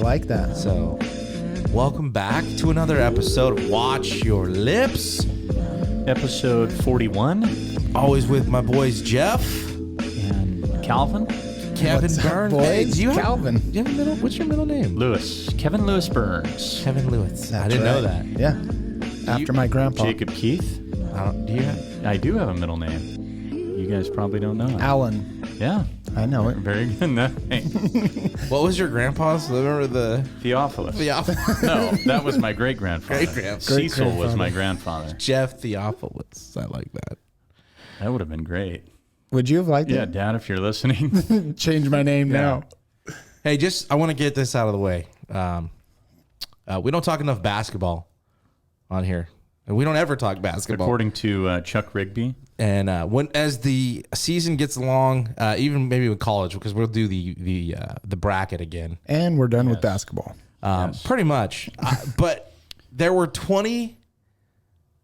like that. So, welcome back to another episode of Watch Your Lips. Episode 41. Always with my boys Jeff And Calvin. Kevin What's up, Burns. boys? Hey, do you have, Calvin. do you have a middle? What's your middle name? Lewis. Kevin Lewis Burns. Kevin Lewis. I That's didn't know right. that. Yeah. After my grandpa. Jacob Keith. Do you have? I do have a middle name. You guys probably don't know it. Alan. Yeah. I know it. Very good. No, hey. What was your grandpa's? Remember the Theophilus. Theophilus? No, that was my great-grandfather. Great-grandfather. Cecil was my grandfather. Jeff Theophilus. I like that. That would have been great. Would you have liked Yeah, it? Dad, if you're listening. Change my name now. Hey, I want to get this out of the way. We don't talk enough basketball on here. And we don't ever talk basketball. According to Chuck Rigby. And as the season gets along, even maybe with college, because we'll do the bracket again. And we're done with basketball. Pretty much. But there were 20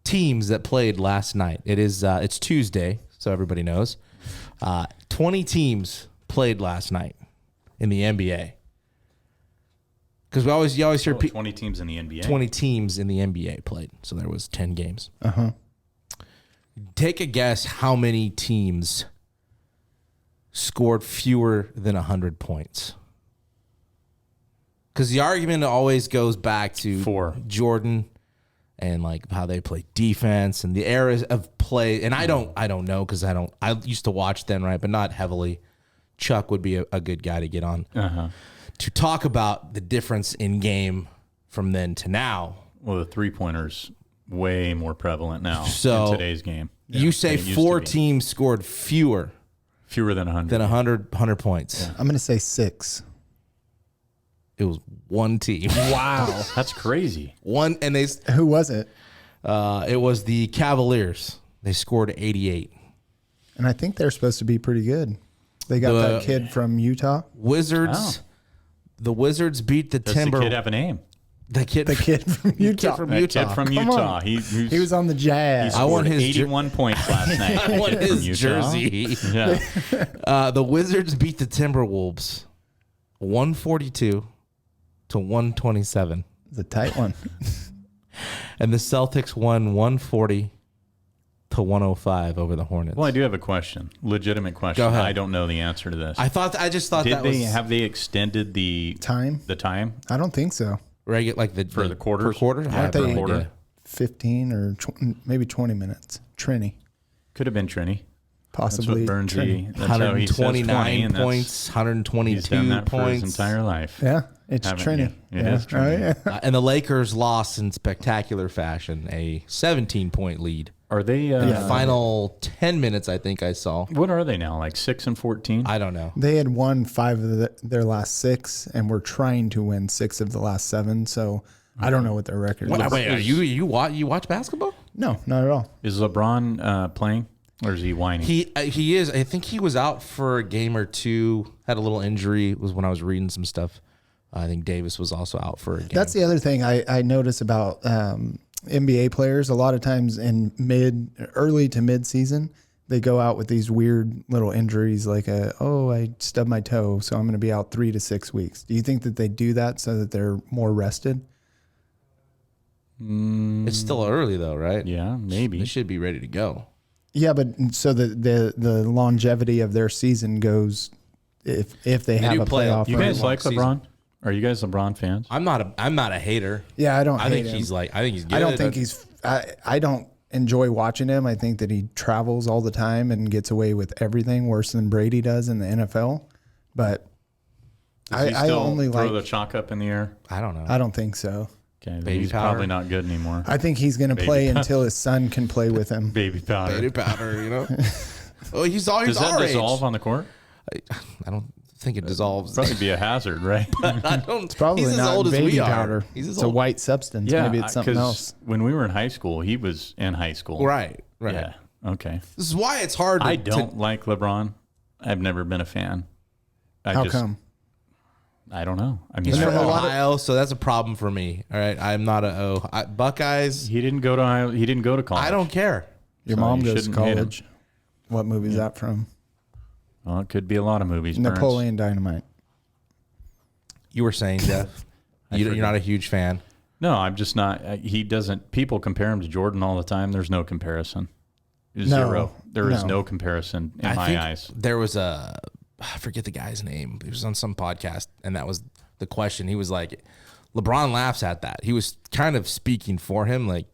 teams that played last night. It's Tuesday, so everybody knows. 20 teams played last night in the NBA. Because you always hear 20 teams in the NBA. 20 teams in the NBA played, so there was 10 games. Uh-huh. Take a guess how many teams scored fewer than 100 points. Because the argument always goes back to 4. Jordan and like how they play defense and the eras of play. And I don't know because I used to watch then, right? But not heavily. Chuck would be a good guy to get on to talk about the difference in game from then to now. Well, the three-pointer's way more prevalent now So in today's game. You say than it used 4 to be. teams scored fewer Fewer than 100. than 100 points. I'm going to say 6. It was one team. Wow. That's crazy. One, and Who was it? it was the Cavaliers. They scored 88. And I think they're supposed to be pretty good. They got that kid from Utah. Wizards. The Wizards beat the Does Timber. the kid have a name? The kid from Utah. from That Utah. kid from Come Utah. on. He was on the Jazz. I want scored his 81 points last night. I want The kid from his Utah. jersey. Yeah. The Wizards beat the Timberwolves 142 to 127. It's a tight one. And the Celtics won 140 to 105 over the Hornets. Well, I do have a question. Legitimate question. Go ahead. I don't know the answer to this. I just thought Did that they was have they extended the Time? time? I don't think so. regular, like For the quarters? Per quarter? I Aren't have no they- idea. 15 or maybe 20 minutes. Trini. Could have been Trini. Possibly. That's what Trini. Burnsy. That's how he says 129 20, and points, He's done 122 that for his points. entire life. Yeah, it's Haven't Trini. you? It yeah. is Trini. Oh, yeah. And the Lakers lost in spectacular fashion, a 17-point lead. Are they? In the final 10 minutes, I think I saw. What are they now? Like 6 and 14? I don't know. They had won 5 of their last 6, and were trying to win 6 of the last 7. So I don't know what their record is. Wait, you watch basketball? No, not at all. Is LeBron playing, or is he whining? He is. I think he was out for a game or two. Had a little injury. It was when I was reading some stuff. I think Davis was also out for a game. That's the other thing I notice about NBA players. A lot of times in early to mid season, they go out with these weird little injuries, like I stubbed my toe, so I'm going to be out 3 to 6 weeks. Do you think that they do that so that they're more rested? It's still early though, right? Yeah, maybe. They should be ready to go. Yeah, but so the longevity of their season goes if they have do a play playoff. You run. guys like season. LeBron? Are you guys LeBron fans? I'm not a hater. Yeah, I don't. I hate think him. he's good. I don't think he's. I don't enjoy watching him. I think that he travels all the time and gets away with everything worse than Brady does in the NFL. But Does he I still only throw like. the chalk up in the air? I don't know. I don't think so. Okay, then Baby he's powder. probably not good anymore. I think he's going to play until his son can play with him. Baby powder. Baby powder, you know. Oh, he's all Does that our age. dissolve on the court? I don't think it dissolves. Probably be a hazard, right? I don't. It's probably he's not as old as baby we powder. are. He's as It's a old. white substance. Yeah, Maybe it's something 'cause else. when we were in high school, he was in high school. Right. Yeah. Okay. This is why it's hard. I don't like LeBron. I've never been a fan. How come? I don't know. I mean, He's from a lot of- Ohio, so that's a problem for me. All right, I'm not Buckeyes. he didn't go to college. I don't care. Your So mom you goes to shouldn't hate him. college. What movie is that from? Well, it could be a lot of movies. Burns. Napoleon Dynamite. You were saying, Jeff. You're not a huge fan. No, I'm just not. He doesn't. People compare him to Jordan all the time. There's no comparison. Zero. There is no comparison in my eyes. There was I forget the guy's name. He was on some podcast, and that was the question. He was like, LeBron laughs at that. He was kind of speaking for him. Like,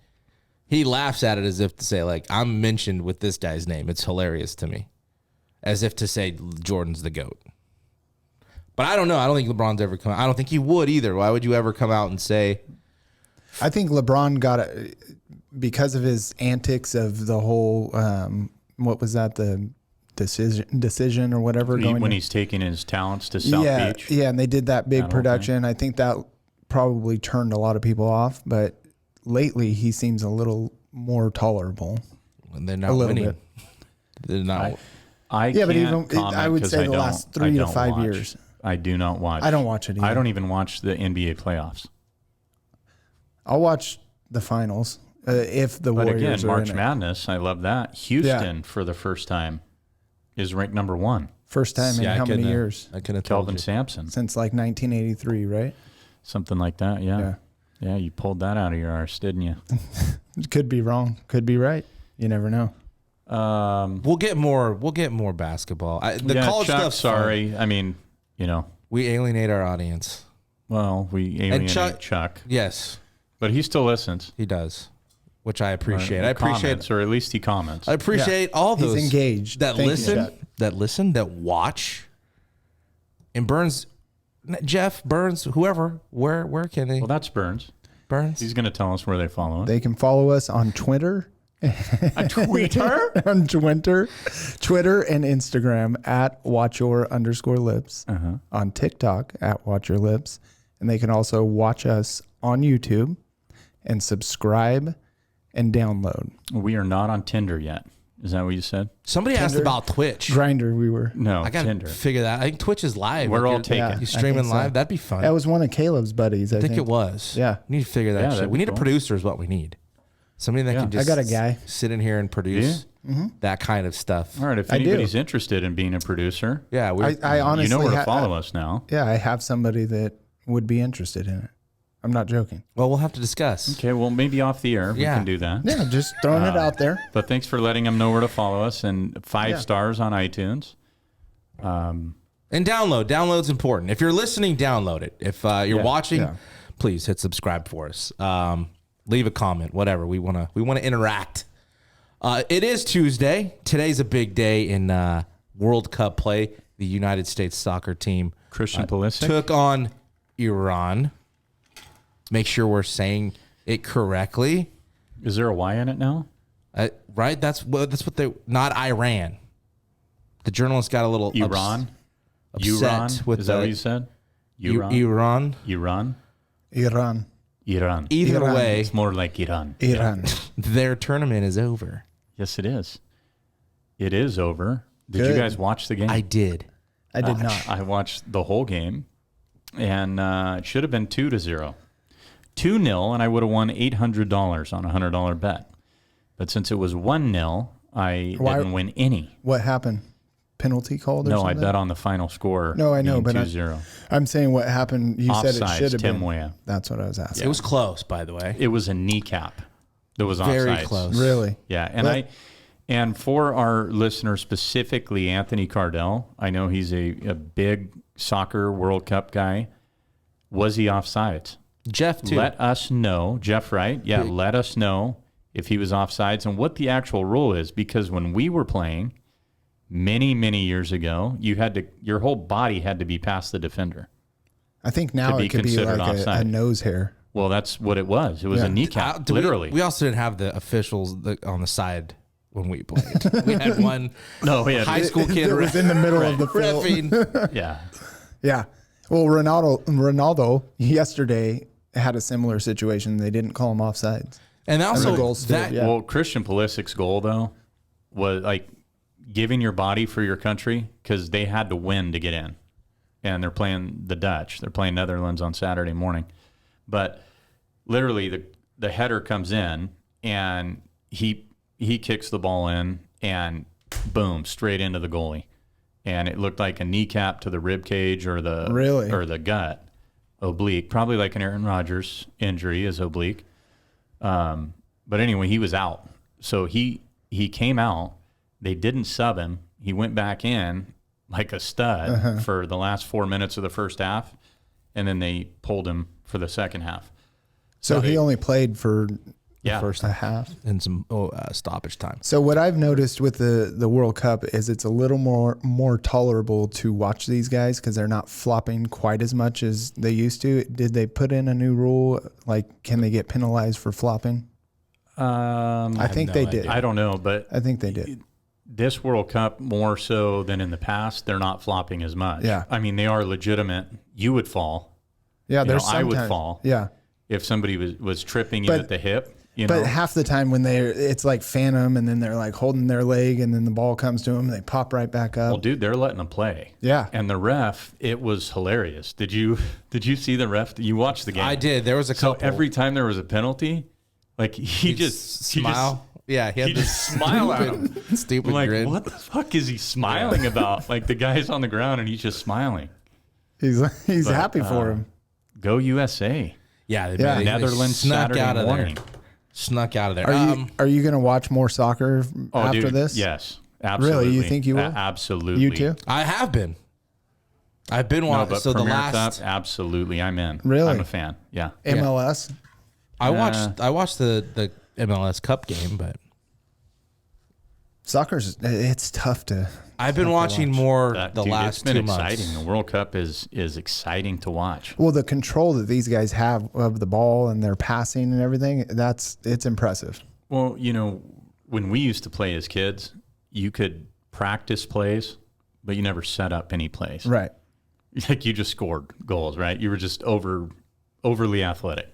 he laughs at it as if to say, like, I'm mentioned with this guy's name. It's hilarious to me. As if to say Jordan's the GOAT. But I don't know. I don't think LeBron's ever come out. I don't think he would either. Why would you ever come out and say? I think LeBron got it because of his antics of the whole, what was that, the decision or whatever. When he's taking his talents to South Beach. Yeah, and they did that big production. I think that probably turned a lot of people off. But lately, he seems a little more tolerable. And they're not winning. Bit. They're not. I would say the last 3 to 5 years. I do not watch. I don't watch it either. I don't even watch the NBA playoffs. I'll watch the finals if the Warriors again, are March in Madness, I love that. Houston, for the first time, is ranked number 1. First time in how many years? I could have Kelvin Sampson. Since like 1983, right? Something like that, yeah. Yeah, you pulled that out of your arse, didn't you? Could be wrong. Could be right. You never know. We'll get more basketball. College Chuck, stuff. Sorry, I mean, we alienate our audience. Well, we alienate Chuck. Yes, but he still listens. He does, which I appreciate. Or at least he comments. I appreciate all those. He's engaged. That listen, that watch. And Jeff Burns, whoever, where can they? Well, that's Burns. He's going to tell us where they follow us. They can follow us on Twitter. On Twitter? On Twitter and Instagram at watchyour_lips. On TikTok at watchyourlips. And they can also watch us on YouTube and subscribe and download. We are not on Tinder yet. Is that what you said? Somebody asked about Twitch. Grindr, we were. No, I got to figure that. I think Twitch is live. We're all taken. Yeah, you streaming live? So. That'd be fun. That was one of Caleb's buddies, I think. It was. Yeah. We need to figure that shit. We need a producer is what we need. Somebody that can just I got a guy. Sit in here and produce that kind of stuff. All right, if anybody's interested in being a producer, I honestly, you know where to follow us now. Yeah, I have somebody that would be interested in it. I'm not joking. Well, we'll have to discuss. Okay, well, maybe off the air we can do that. Yeah, just throwing it out there. But thanks for letting them know where to follow us, and 5 stars on iTunes. And download. Download's important. If you're listening, download it. If you're watching, please hit subscribe for us. Leave a comment, whatever. We want to interact. It is Tuesday. Today's a big day in World Cup play. The United States soccer team, Christian Pulisic, took on Iran. Make sure we're saying it correctly. Is there a Y in it now? Right? That's what they. Not Iran. The journalist got a little Iran. Upset with Is that what you said? Iran. Either way, it's more like Iran. Their tournament is over. Yes, it is. It is over. Did you guys watch the game? I did. I did not. I watched the whole game, and it should have been 2-0. 2-0, and I would have won $800 on a $100 bet. But since it was 1-0, I didn't win any. What happened? Penalty called or something? No, I bet on the final score. No, I know, but 2-0. I'm saying what happened. You Offsides, said it should have Tim been. Weah. That's what I was asking. It was close, by the way. It was a kneecap that was very offsides. Close. Really? Yeah, and for our listeners, specifically Anthony Cardell, I know he's a big soccer World Cup guy. Was he offsides? Jeff, too. Let us know. Jeff, right? Yeah, let us know if he was offsides and what the actual rule is. Because when we were playing many, many years ago, your whole body had to be past the defender. I think now it could be like a nose hair. Well, that's what it was. It was a kneecap, literally. We also didn't have the officials on the side when we played. We had one high school kid that was in the middle of the field. Yeah. Well, Ronaldo yesterday had a similar situation. They didn't call him offsides. And also well, Christian Pulisic's goal though was like giving your body for your country because they had to win to get in, and they're playing the Dutch. They're playing Netherlands on Saturday morning, but literally the header comes in and he kicks the ball in and boom, straight into the goalie. And it looked like a kneecap to the rib cage or the gut oblique, probably like an Aaron Rodgers injury is oblique. But anyway, he was out. So he came out. They didn't sub him. He went back in like a stud for the last 4 minutes of the first half, and then they pulled him for the second half. So he only played for Yeah. the first half. And some stoppage time. So what I've noticed with the World Cup is it's a little more tolerable to watch these guys because they're not flopping quite as much as they used to. Did they put in a new rule? Like, can they get penalized for flopping? I think they did. I don't know, but I think they did. this World Cup, more so than in the past, they're not flopping as much. Yeah. I mean, they are legitimate. You would fall. Yeah, You know, there's I would sometimes- fall. Yeah. If somebody was tripping you But- at the hip, you But know. half the time when it's like phantom and then they're like holding their leg and then the ball comes to them, they pop right back up. Well, dude, they're letting them play. Yeah. And the ref, it was hilarious. Did you see the ref? You watched the game? I did. There was a So couple. every time there was a penalty, like he just smile. Yeah, He just smile at him. Stupid I'm like, grin. what the fuck is he smiling about? Like the guy's on the ground and he's just smiling. He's But, happy for him. Go USA. Yeah, Yeah. they Netherlands snuck Saturday out of morning. there. Snuck out of there. Are you going to watch more soccer Oh, after dude, this? yes, absolutely. Really? You think you will? Absolutely. You too? I have been. I've been No, watching. but So the Premier last, Cup, absolutely, I'm in. Really? I'm a fan. Yeah. MLS? I watched the MLS Cup game, but It's tough to. I've been watching more the Dude, last it's been 2 months. exciting. The World Cup is exciting to watch. Well, the control that these guys have of the ball and their passing and everything, it's impressive. Well, you know, when we used to play as kids, you could practice plays, but you never set up any plays. Right. Like you just scored goals, right? You were just overly athletic,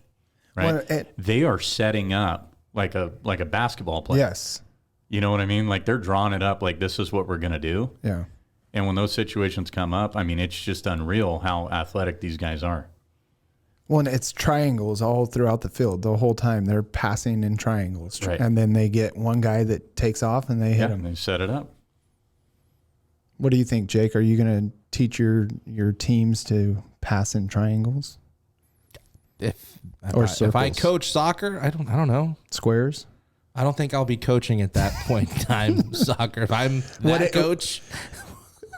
right? Well, they are setting up like a basketball play. Yes. You know what I mean? Like they're drawing it up like this is what we're going to do. Yeah. And when those situations come up, I mean, it's just unreal how athletic these guys are. Well, and it's triangles all throughout the field the whole time. They're passing in triangles. Right. And then they get one guy that takes off and they hit him. They set it up. What do you think, Jake? Are you going to teach your teams to pass in triangles? If Or I circles. coach soccer, I don't know. Squares? I don't think I'll be coaching at that point in time soccer. If I'm that coach,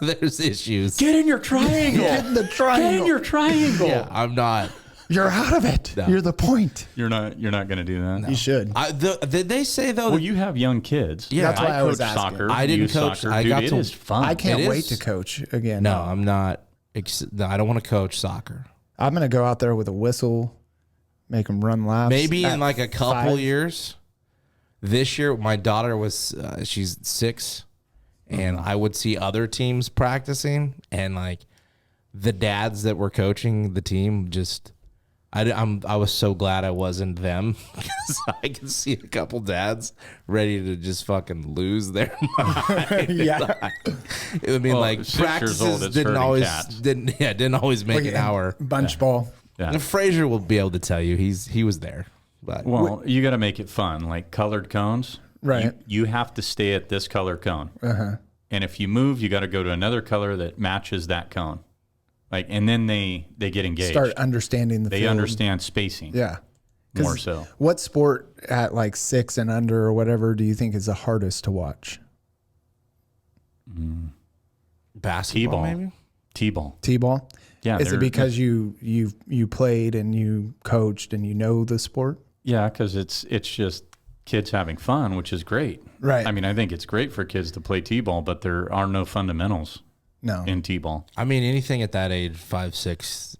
there's issues. Get in your triangle. Get in the triangle. Get in your triangle. Yeah, I'm not. You're out of it. No. You're the point. You're not going to do that. You should. Did they say though? Well, you have young kids. Yeah, that's why I was coach asking. soccer. I didn't youth coach. Soccer. I Dude, got it to- is fun. I can't It wait is. to coach again. no, I'm not. No, I don't want to coach soccer. I'm going to go out there with a whistle, make them run laps. Maybe at in like a couple 5. years. This year, my daughter was she's 6, and I would see other teams practicing, and like the dads that were coaching the team just. I was so glad I wasn't them because I could see a couple dads ready to just fucking lose their mind. Yeah. It would mean Well, like 6 years old, practices it's didn't herding always cats. didn't always make an hour. Bunch ball. Yeah. And Frazier will be able to tell you he was there, but Well, you got to make it fun, like colored cones. Right. You have to stay at this color cone. And if you move, you got to go to another color that matches that cone. Like, and then they get engaged. Start understanding the They field. understand spacing. Yeah. 'Cause More so. What sport at like 6 and under or whatever do you think is the hardest to watch? basketball T-ball. maybe. T-ball. T-ball? Yeah. Is it they're- because you played and you coached and you know the sport? Yeah, because it's just kids having fun, which is great. Right. I mean, I think it's great for kids to play T-ball, but there are no fundamentals No. in T-ball. I mean, anything at that age, 5, 6,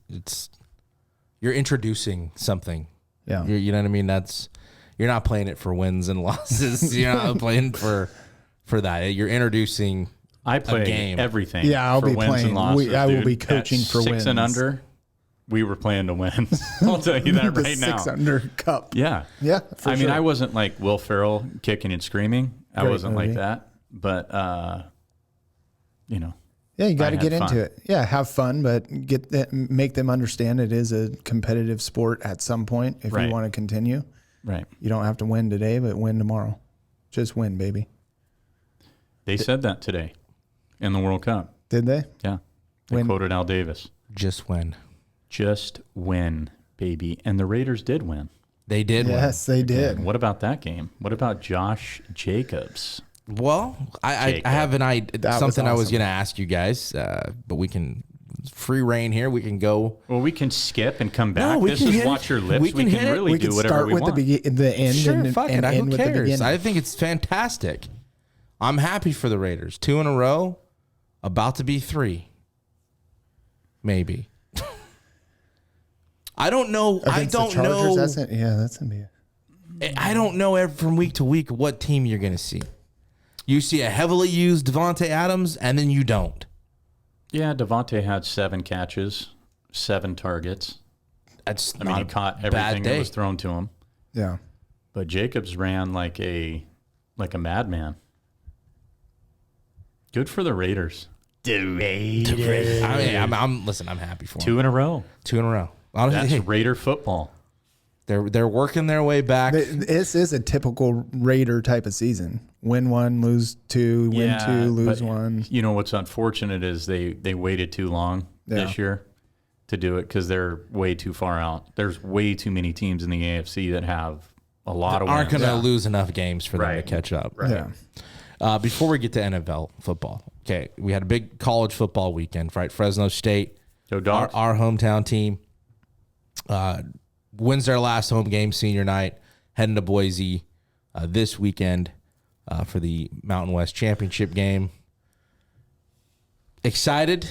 you're introducing something. Yeah. You know what I mean? You're not playing it for wins and losses. You're not playing for that. You're introducing I play game. everything. Yeah, I'll for be wins playing. And losses, I will dude. be coaching At for 6 and wins. under, we were playing to win. I'll tell you that the right now. 6 under cup. Yeah. Yeah, for I mean, sure. I wasn't like Will Ferrell kicking and screaming. I Great wasn't movie. like that. But, you know, Yeah, you got to I get had into fun. it. Yeah, have fun, but make them understand it is a competitive sport at some point if Right. you want to continue. right. You don't have to win today, but win tomorrow. Just win, baby. They said that today in the World Cup. Did they? Yeah. They When- quoted Al Davis. just win. Just win, baby. And the Raiders did win. They did win. Yes, they did. What about that game? What about Josh Jacobs? Well, I have an idea. That was Something I was awesome. going to ask you guys, but we can free reign here. We can go. Well, we can skip and come back. we This can is hit Watch it. Your Lips. We can hit it. really We do could whatever start we with want. the end Sure, and fuck it. end Who with the cares? beginning. I think it's fantastic. I'm happy for the Raiders. 2 in a row, about to be 3, maybe. I don't know. Against the Chargers, that's gonna be. I don't know from week to week what team you're going to see. You see a heavily used Devontae Adams, and then you don't. Yeah, Devontae had 7 catches, 7 targets. That's I mean, he caught everything that was thrown to him. Yeah. But Jacobs ran like a madman. Good for the Raiders. I mean, I'm happy for them. 2 in a row. 2 in a row. Honestly, That's Raider football. they're working their way back. This is a typical Raider type of season. Win 1, lose 2, win 2, lose but 1. You know what's unfortunate is they waited too long this year to do it because they're way too far out. There's way too many teams in the AFC that have a lot of Aren't wins. going to lose enough games for them to Right. catch up. Right. Yeah. Before we get to NFL football, okay, we had a big college football weekend, right? Fresno State, Go Dogs. our hometown team, wins their last home game senior night, heading to Boise this weekend for the Mountain West Championship game. Excited.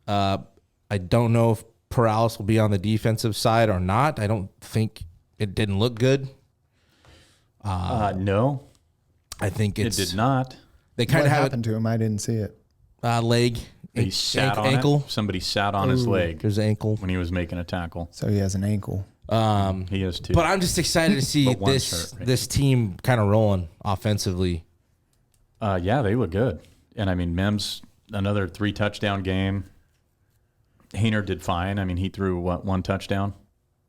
I don't know if Perales will be on the defensive side or not. I don't think it didn't look good. No, I think it it's did not. They kind What of have happened to him? I didn't see it. leg, He sat on ankle. it. Somebody sat on his leg There's ankle. when he was making a tackle. So he has an ankle. He has 2. But I'm just excited to see But one's hurt, right? this team kind of rolling offensively. Yeah, they look good. And I mean, Mims, another 3 touchdown game. Hayner did fine. I mean, he threw 1 touchdown.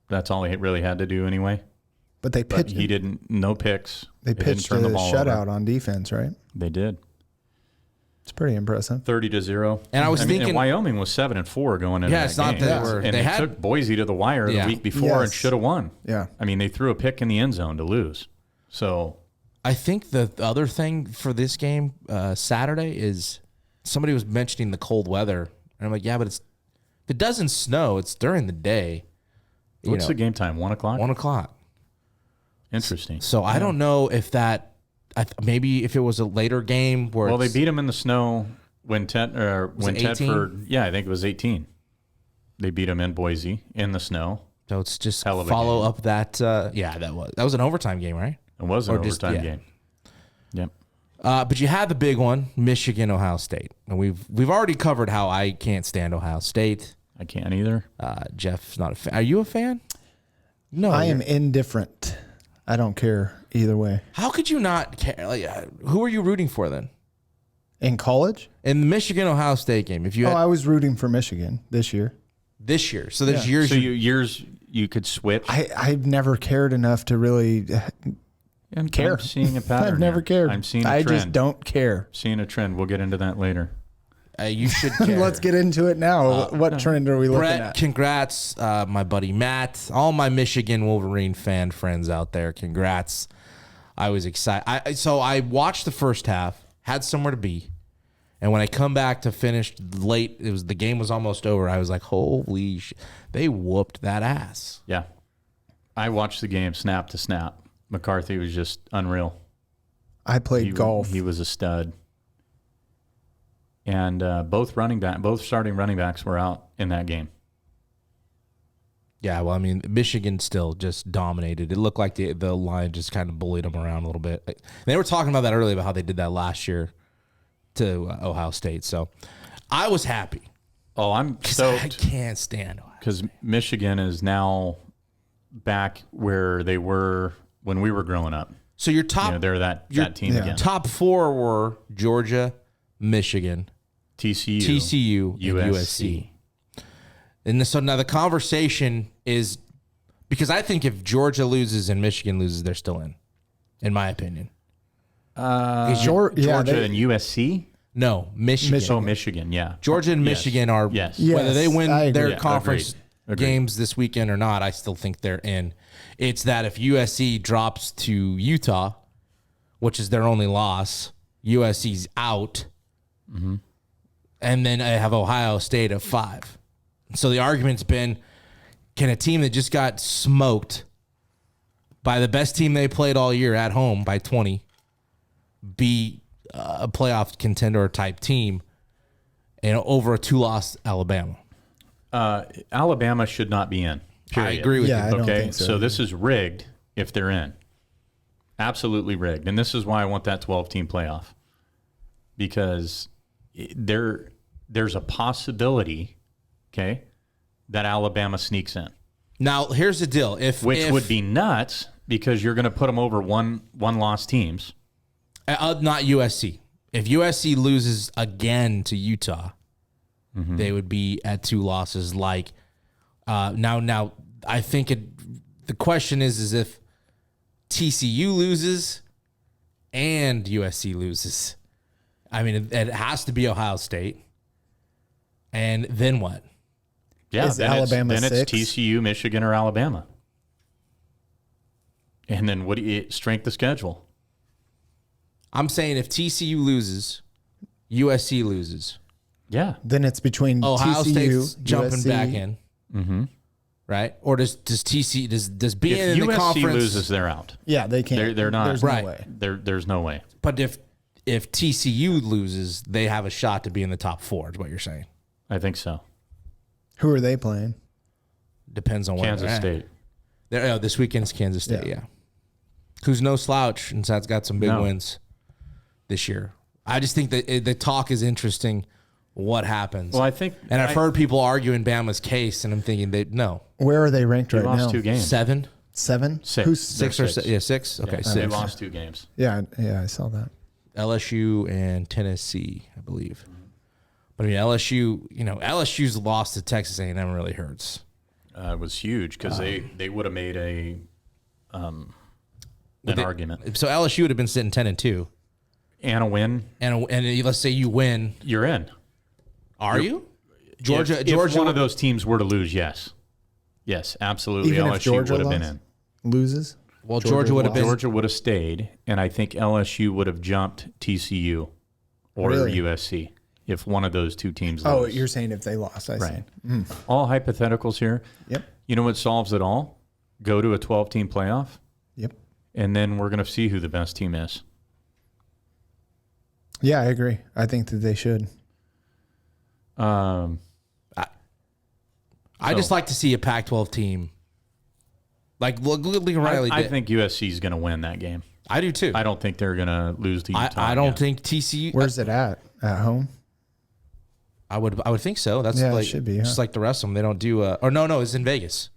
That's all he really had to do anyway. But they But pitched. he didn't. No picks. They didn't pitched a turn the ball shutout over. on defense, right? They did. It's pretty impressive. 30-0. And I was and thinking- Wyoming was 7-4 going into Yeah, that it's not game. that they were- and they they had- took Boise to the wire Yeah. the week before and Yes. should have won. Yeah. I mean, they threw a pick in the end zone to lose. So I think the other thing for this game Saturday is somebody was mentioning the cold weather, and I'm like, yeah, but if it doesn't snow, it's during the day. what's the game time? 1 o'clock. 1 o'clock. Interesting. So I don't know if that maybe if it was a later game where Well, they it's- beat them in the snow when it Tedford. 18? Yeah, I think it was 18. They beat them in Boise in the snow. So it's just Hell of a follow game. up that. That was an overtime game, right? It was an Or just- overtime yeah. game. Yep. But you had the big one, Michigan, Ohio State, and we've already covered how I can't stand Ohio State. I can't either. Jeff's not a fan. Are you a fan? No, I am indifferent. I don't care either way. How could you not care? Like, who are you rooting for then? In college? In the Michigan Ohio State game, if you had I was rooting for Michigan this year. this year, so there's years. So you could switch. I've never cared enough to really care. I'm seeing a pattern. I've never here. cared. I'm seeing a I trend. just don't care. Seeing a trend. We'll get into that later. You should care. Let's get into it now. What trend are we looking Brett, at? congrats, my buddy Matt, all my Michigan Wolverine fan friends out there. Congrats. I was excited. So I watched the first half, had somewhere to be, and when I come back to finish late, the game was almost over. I was like, holy shit, they whooped that ass. Yeah. I watched the game snap to snap. McCarthy was just unreal. I played golf. He was a stud. And both starting running backs were out in that game. Yeah, well, I mean, Michigan still just dominated. It looked like the line just kind of bullied them around a little bit. They were talking about that earlier about how they did that last year to Ohio State. So I was happy. Oh, I'm I stoked can't stand Ohio. because Michigan is now back where they were when we were growing up. So your top, They're that team yeah. again. top 4 were Georgia, Michigan, TCU, and USC. And so now the conversation is because I think if Georgia loses and Michigan loses, they're still in my opinion. Georgia and USC. No, Michigan. Oh, Michigan, yeah. Georgia and Yes. Michigan are Yes. Yeah. whether they Yes, I win agree. their Yeah, conference games this weekend or not, I still think they're in. It's that if USC drops to Utah, which is their only loss, USC's out. Mm-hmm. And then I have Ohio State at 5. So the argument's been, can a team that just got smoked by the best team they played all year at home by 20 be a playoff contender type team and over a 2-loss Alabama? Alabama should not be in. Period. I agree with you. I don't Okay, think so. so this is rigged if they're in. Absolutely rigged. And this is why I want that 12-team playoff. Because there's a possibility, okay, that Alabama sneaks in. Now, here's the deal. Which would be nuts because you're going to put them over one-loss teams. Not USC. If USC loses again to Utah, they would be at 2 losses. Like now, I think the question is if TCU loses and USC loses. I mean, it has to be Ohio State. And then what? Yeah, Is then Alabama it's 6? TCU, Michigan, or Alabama. And then what do you strength of schedule? I'm saying if TCU loses, USC loses. Yeah. Then it's between Ohio TCU, State's jumping USC. back in. Mm-hmm. Right? Or does TCU does being If in the USC conference loses, they're out. Yeah, they can't. They're not. There's Right. no way. There's no way. But if TCU loses, they have a shot to be in the top 4, is what you're saying. I think so. Who are they playing? Depends on where Kansas they're State. At. This weekend's Kansas State, yeah. Who's no slouch and that's got some big wins this year. I just think that the talk is interesting. What happens? Well, I think, and I've heard people arguing Bama's case, and I'm thinking no. Where are they ranked they right lost now? 2 games. 7, 7? 6. Who's 6 They're or 6? Yeah, 6. Okay, Yeah, 6. They lost 2 games. Yeah, I saw that. LSU and Tennessee, I believe. But I mean, LSU's loss to Texas A&M really hurts. It was huge because they would have made an argument. So LSU would have been sitting 10-2, And a win, and let's say you win. you're in. Are you? Georgia. If one of those teams were to lose, yes. Yes, absolutely. Even if LSU Georgia would have been in. loses? Well, Georgia would have been. Georgia would have stayed, and I think LSU would have jumped TCU or Really? USC if one of those 2 teams Oh, lose. you're saying if they lost. I Right. see. All hypotheticals here. Yep. You know what solves it all? Go to a 12-team playoff, Yep. and then we're going to see who the best team is. Yeah, I agree. I think that they should. I just like to see a Pac-12 team. Like Lincoln Riley I did. think USC is going to win that game. I do too. I don't think they're going to lose to Utah. I don't again. think TCU. Where's it at? At home? I would think so. That's Yeah, it like should be, just huh? like the rest of them. They don't do. Or no, it's in Vegas.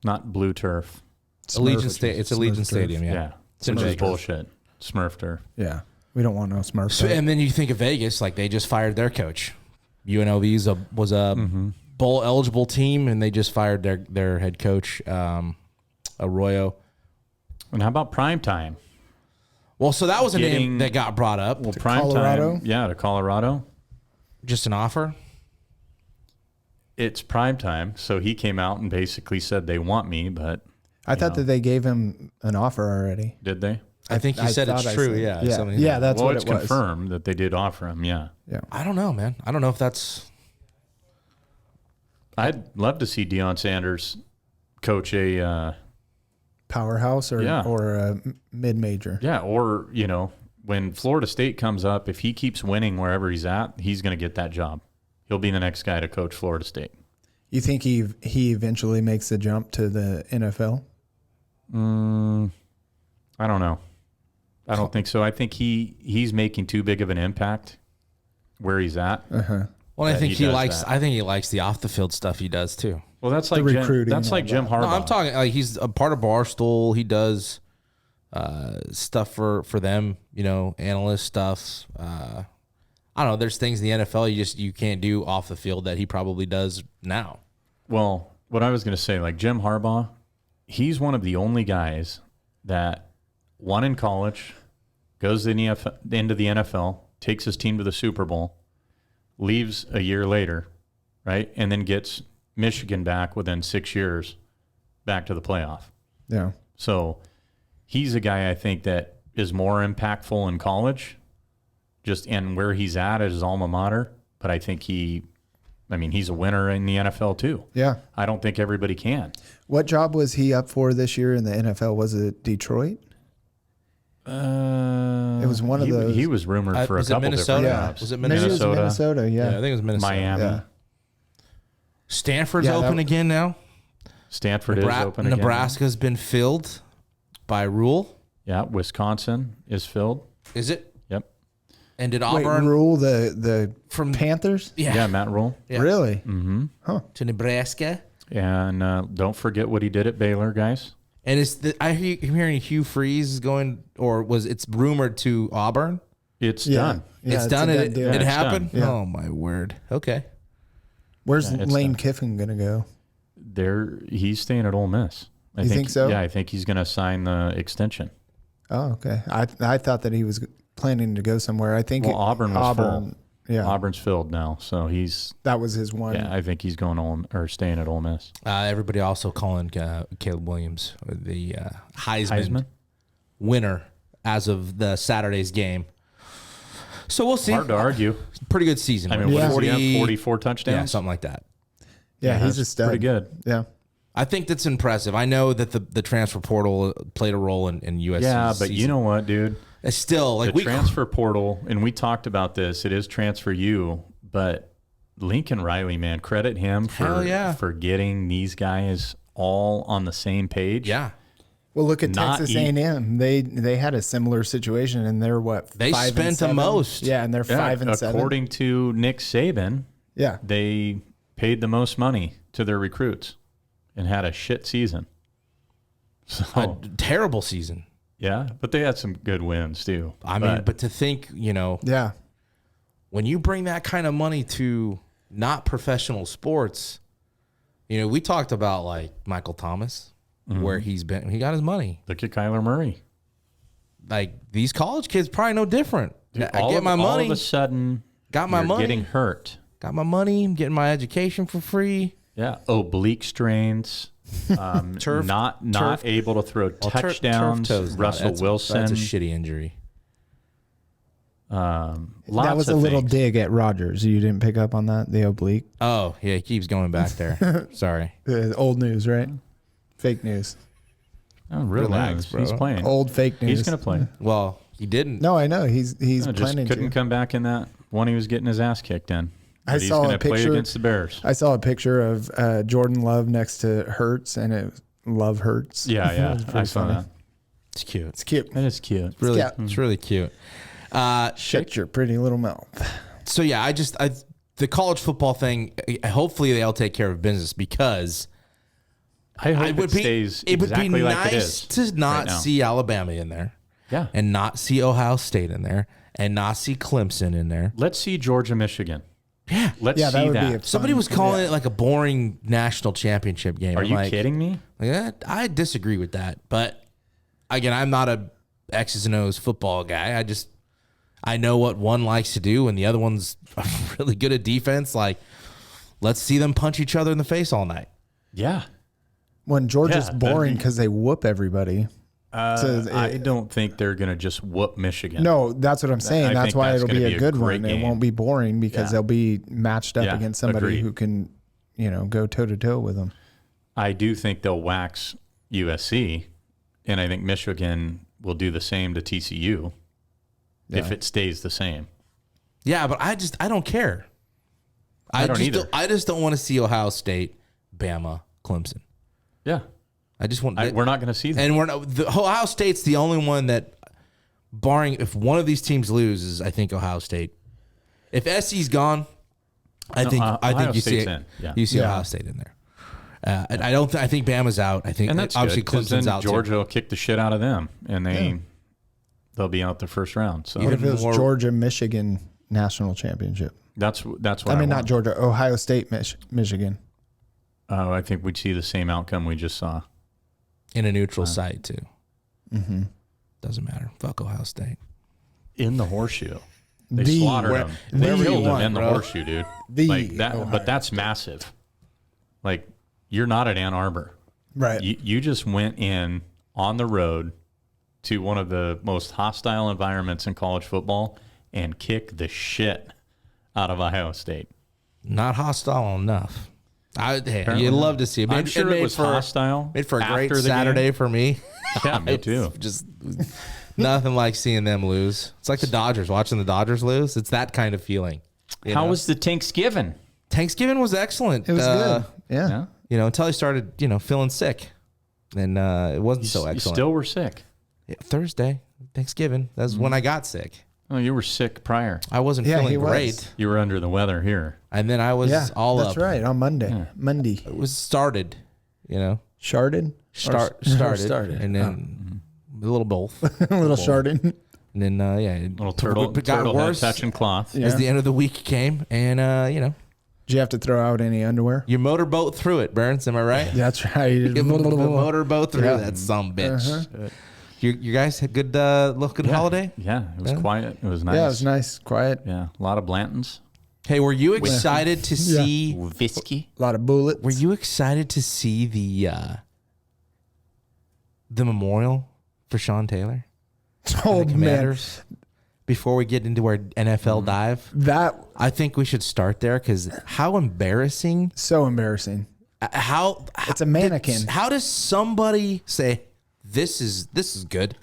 Not blue turf. Allegiant Stadium. It's Allegiant Smurf Stadium. Yeah, Yeah. It's in which is Vegas. bullshit. Smurf turf. Yeah. We don't want no Smurfs. So, and then you think of Vegas, like they just fired their coach. UNLV was a bowl eligible team, and they just fired their head coach, Arroyo. And how about prime time? Well, so that was a name Getting- that got brought up. Well, prime Colorado? time. Yeah, to Colorado. Just an offer. It's prime time, so he came out and basically said they want me, but I thought that they gave him an offer already. did they? I think you said it's thought I true. said- Yeah. Yeah. something- Yeah, that's well, what it's it was. confirmed that they did offer him. Yeah, Yeah. I don't know, man. I don't know if that's. I'd love to see Deion Sanders coach a Powerhouse or Yeah. or a mid-major. or when Florida State comes up, if he keeps winning wherever he's at, he's going to get that job. He'll be the next guy to coach Florida State. You think he eventually makes the jump to the NFL? I don't know. I don't think so. I think he's making too big of an impact where he's at. Well, I that think he he does likes. that. I think he likes the off the field stuff he does too. Well, that's like recruiting That's and like all Jim that. Harbaugh. No, I'm talking like he's a part of Barstool. He does stuff for them, analyst stuff. I don't know. There's things in the NFL you can't do off the field that he probably does now. Well, what I was going to say, like Jim Harbaugh, he's one of the only guys that won in college, goes into the NFL, takes his team to the Super Bowl, leaves a year later, right, and then gets Michigan back within 6 years, back to the playoff. Yeah. So he's a guy I think that is more impactful in college, and where he's at his alma mater. But I think he's a winner in the NFL too. Yeah. I don't think everybody can. What job was he up for this year in the NFL? Was it Detroit? It was one of those. He was rumored for a couple different jobs. Was it Maybe Minnesota? it was Minnesota, yeah. I think it was Minnesota. Miami. Yeah. Stanford's open again now. Stanford is open again. Nebraska's been filled by Rule. Yeah, Wisconsin is filled. Is it? Yep. And did Wait, Auburn Rule the from Panthers? Yeah, Matt Rule. Yeah. Really? Mm-hmm. To Nebraska? And don't forget what he did at Baylor, guys. And I'm hearing Hugh Freeze is going, or it's rumored to Auburn? It's done. Yeah, it's done. a It done deal. happened? Yeah. Oh, my word. Okay. Where's Yeah, it's Lane done. Kiffin going to go? He's staying at Ole Miss. I think so? Yeah, I think he's going to sign the extension. Oh, okay. I thought that he was planning to go somewhere. I think Auburn was full. Yeah, Auburn's filled now, so that was his one. Yeah, I think he's going staying at Ole Miss. Everybody also calling Caleb Williams the Heisman winner as of the Saturday's game. So we'll see. Hard to argue. Pretty good season. I mean, Yeah. what does he have? 44 touchdowns? Yeah, something like that. Yeah, he's that's a stud. pretty good. Yeah. I think that's impressive. I know that the transfer portal played a role in USC's Yeah, but season. you know what, dude? It's still like The transfer portal, and we talked about this, it is transfer you, but Lincoln Riley, man, credit him for getting these guys all on the same page. Yeah. Well, look at Not Texas A&M. They had a similar situation, and they're what? They 5 and spent the 7? most. Yeah, and they're 5 and 7. According to Nick Saban, Yeah. they paid the most money to their recruits and had a shit season. So A terrible season. yeah, but they had some good wins too. I mean, but to think, Yeah. when you bring that kind of money to not professional sports, we talked about like Michael Thomas, where he got his money. look at Kyler Murray. Like these college kids probably no different. Dude, I get my all money, of a sudden, got my you're money, getting hurt. got my money, I'm getting my education for free. Yeah, oblique strains. Turf, not able to throw Well, touchdowns. turf toes, Russell Wilson. That's a shitty injury. That Lots was a of little things. dig at Rodgers. You didn't pick up on that? The oblique? Oh, yeah, he keeps going back there. Sorry. Old news, right? Fake news. Oh, real Relax, news. bro. He's playing. Old fake news. He's going to play. Well, he didn't. No, I know. He's Just planning couldn't to. come back in that one he was getting his ass kicked in. I But he's saw going a to play picture. against the Bears. I saw a picture of Jordan Love next to Hurts, and it was Love Hurts. Yeah, It was I pretty saw funny. that. It's cute. It's cute. That is cute. Really, Yeah. it's really cute. Shut your pretty little mouth. So yeah, the college football thing. Hopefully they'll take care of business because I hope it stays it would exactly be like it nice is to not right now. see Alabama in there, Yeah. and not see Ohio State in there, and not see Clemson in there. Let's see Georgia, Michigan. Yeah, Let's Yeah, that see would be that. a somebody was calling it like a boring national championship game. Are I'm you like, kidding me? Yeah, I disagree with that, but again, I'm not a X's and O's football guy. I know what one likes to do, and the other one's really good at defense. Like, let's see them punch each other in the face all night. Yeah. When Georgia's Yeah, that'd boring be- because they whoop everybody. I don't think they're going to just whoop Michigan. No, that's what I'm saying. I That's think why that's it'll gonna be be a a good great one. It game. won't be boring because Yeah. they'll be matched up Yeah, against somebody agreed. who can, go toe to toe with them. I do think they'll wax USC, and I think Michigan will do the same to TCU if it stays the same. Yeah, but I don't care. I don't either. I just don't want to see Ohio State, Bama, Clemson. Yeah. I just want. We're not going to see that. And Ohio State's the only one that, barring if one of these teams loses, I think Ohio State. If SC's gone, I think Ohio you see State's it. in. Yeah. You see Yeah. Ohio State in there. I don't. I think Bama's out. I think And that's obviously good, 'cause Clemson's then out. Georgia too. will kick the shit out of them, and they'll be out the first round. So What if it was more- Georgia Michigan national championship? that's what I mean, not want. Georgia, Ohio State Michigan. I think we'd see the same outcome we just saw. in a neutral site too. Mm-hmm. Doesn't matter. Fuck Ohio State. In the horseshoe. They The- slaughtered where- them. They the killed them one, in the bro. horseshoe, dude. The Like that, Ohio but that's massive. Like, you're not at Ann Arbor. Right. You just went in on the road to one of the most hostile environments in college football and kicked the shit out of Ohio State. Not hostile enough. You'd love to see it. I'm sure it was hostile. Made for a great after the Saturday game. for me. Yeah, me too. Just nothing like seeing them lose. It's like the Dodgers, watching the Dodgers lose. It's that kind of feeling. How was the Thanksgiving? Thanksgiving was excellent. It was good. Yeah. Until I started, feeling sick. And it wasn't so excellent. You still were sick. Yeah, Thursday, Thanksgiving. That's when I got sick. Oh, you were sick prior. I wasn't feeling great. You were under the weather here. And then I was all up. That's right. On Monday. Yeah. Monday. It was started, Sharded? Started. And then a little both. A little sharded. And then, Little turtle got worse touching cloth. as the end of the week came. And, Did you have to throw out any underwear? you motorboat through it, Burns. Am I right? That's right. You motorboat through that some bitch. You guys had good looking holiday? Yeah, it was quiet. It was nice. Yeah, it was nice. Quiet. Yeah, a lot of Blantons. Hey, were you excited to see Whiskey. A lot of bullets. Were you excited to see the memorial for Sean Taylor? Oh, the man. Commanders? Before we get into our NFL dive, I think we should start there because how embarrassing. So embarrassing. It's a mannequin. How does somebody say, this is good,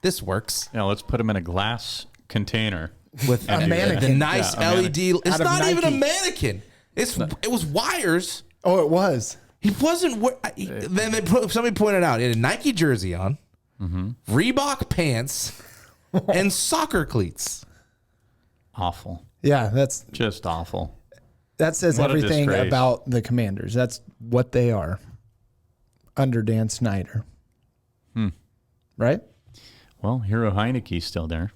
this works? Yeah, let's put him in a glass container. With a mannequin. The nice LED. It's Out of not even a Nike. mannequin. It was wires. Oh, it was. He wasn't. Then somebody pointed out he had a Nike jersey on, Reebok pants, and soccer cleats. Awful. Yeah, that's Just awful. that says What a everything disgrace. about the Commanders. That's what they are under Dan Snyder. Right? Well, Hero Heineke's still there.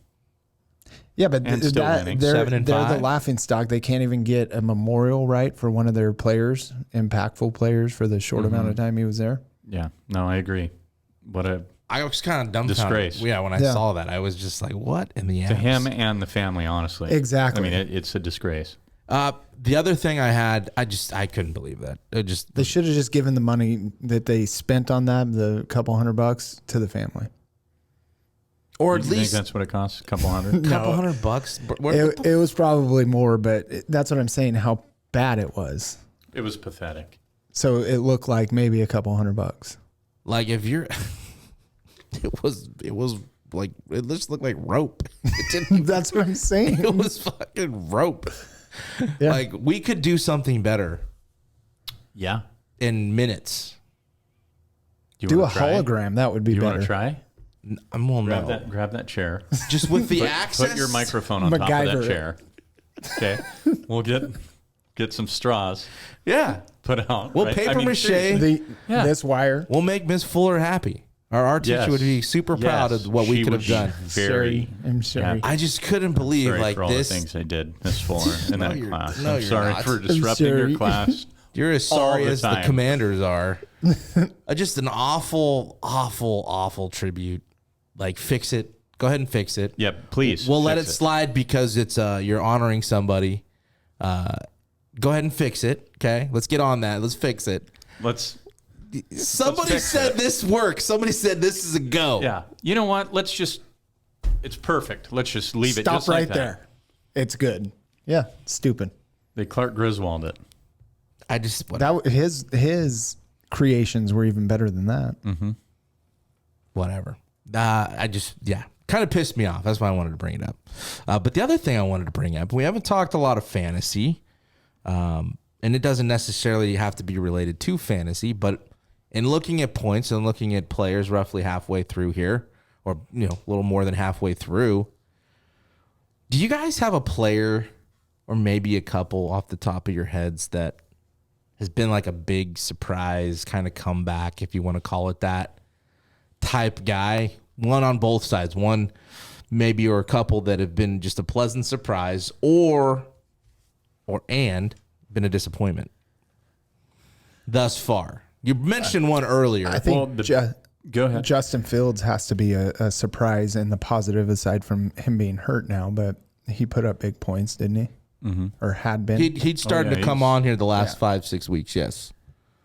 Yeah, but And still winning. they're 7-5. the laughing stock. They can't even get a memorial right for one of their players, impactful players, for the short amount of time he was there. Yeah, no, I agree. What a I was kind of dumbfounded. Disgrace. Yeah, when I saw that, I was just like, "What in the to ass?" him and the family, honestly. Exactly. I mean, it's a disgrace. The other thing I had, I couldn't believe that. They should have just given the money that they spent on that, the couple $100, to the family. or You at think least that's what it costs? A couple hundred? couple $100. It was probably more, but that's what I'm saying, how bad it was. It was pathetic. So it looked like maybe a couple $100. Like if you're, it was like it just looked like rope. It didn't. That's what I'm saying. It was fucking rope. Yeah. Like we could do something better Yeah. in minutes. You Do a wanna try? hologram. That would be You better. want to try? Well, Grab that chair. just with the access. Put your microphone on top of MacGyver that it. chair. Okay. We'll get some straws. Yeah, Put out. we'll right? paper I mean, mache. seriously. Yeah. This wire. We'll make Miss Fuller happy. Our teacher Yes. would be super proud Yes. of what we She could would have done. be Very. I'm sorry. I just couldn't believe Sorry like for all this. the things I did, Miss Fuller, in that you're- class. no, I'm you're sorry not. for disrupting sorry. your class. You're as all sorry the as the time. Commanders are. Just an awful, awful, awful tribute. Like, fix it. Go ahead and fix it. Yep, please. We'll let fix it slide because it's you're honoring somebody. Go ahead and fix it. Okay, let's get on that. Let's fix it. Somebody fix said it. this works. Somebody said this is a go. Yeah. You know what? It's perfect. Let's just leave it Stop just right like that. there. It's good. Yeah, stupid. They Clark Griswold it. I just That his creations were even better than that. whatever. Kind of pissed me off. That's why I wanted to bring it up. But the other thing I wanted to bring up, we haven't talked a lot of fantasy, and it doesn't necessarily have to be related to fantasy, but in looking at points and looking at players roughly halfway through here, or a little more than halfway through, do you guys have a player or maybe a couple off the top of your heads that has been like a big surprise kind of comeback, if you want to call it that, type guy? One on both sides. One maybe or a couple that have been just a pleasant surprise or been a disappointment thus far. You mentioned one earlier. I think Go ahead. Justin Fields has to be a surprise in the positive, aside from him being hurt now. But he put up big points, didn't he? Or had been. He'd started to come on here the last 5-6 weeks. Yes.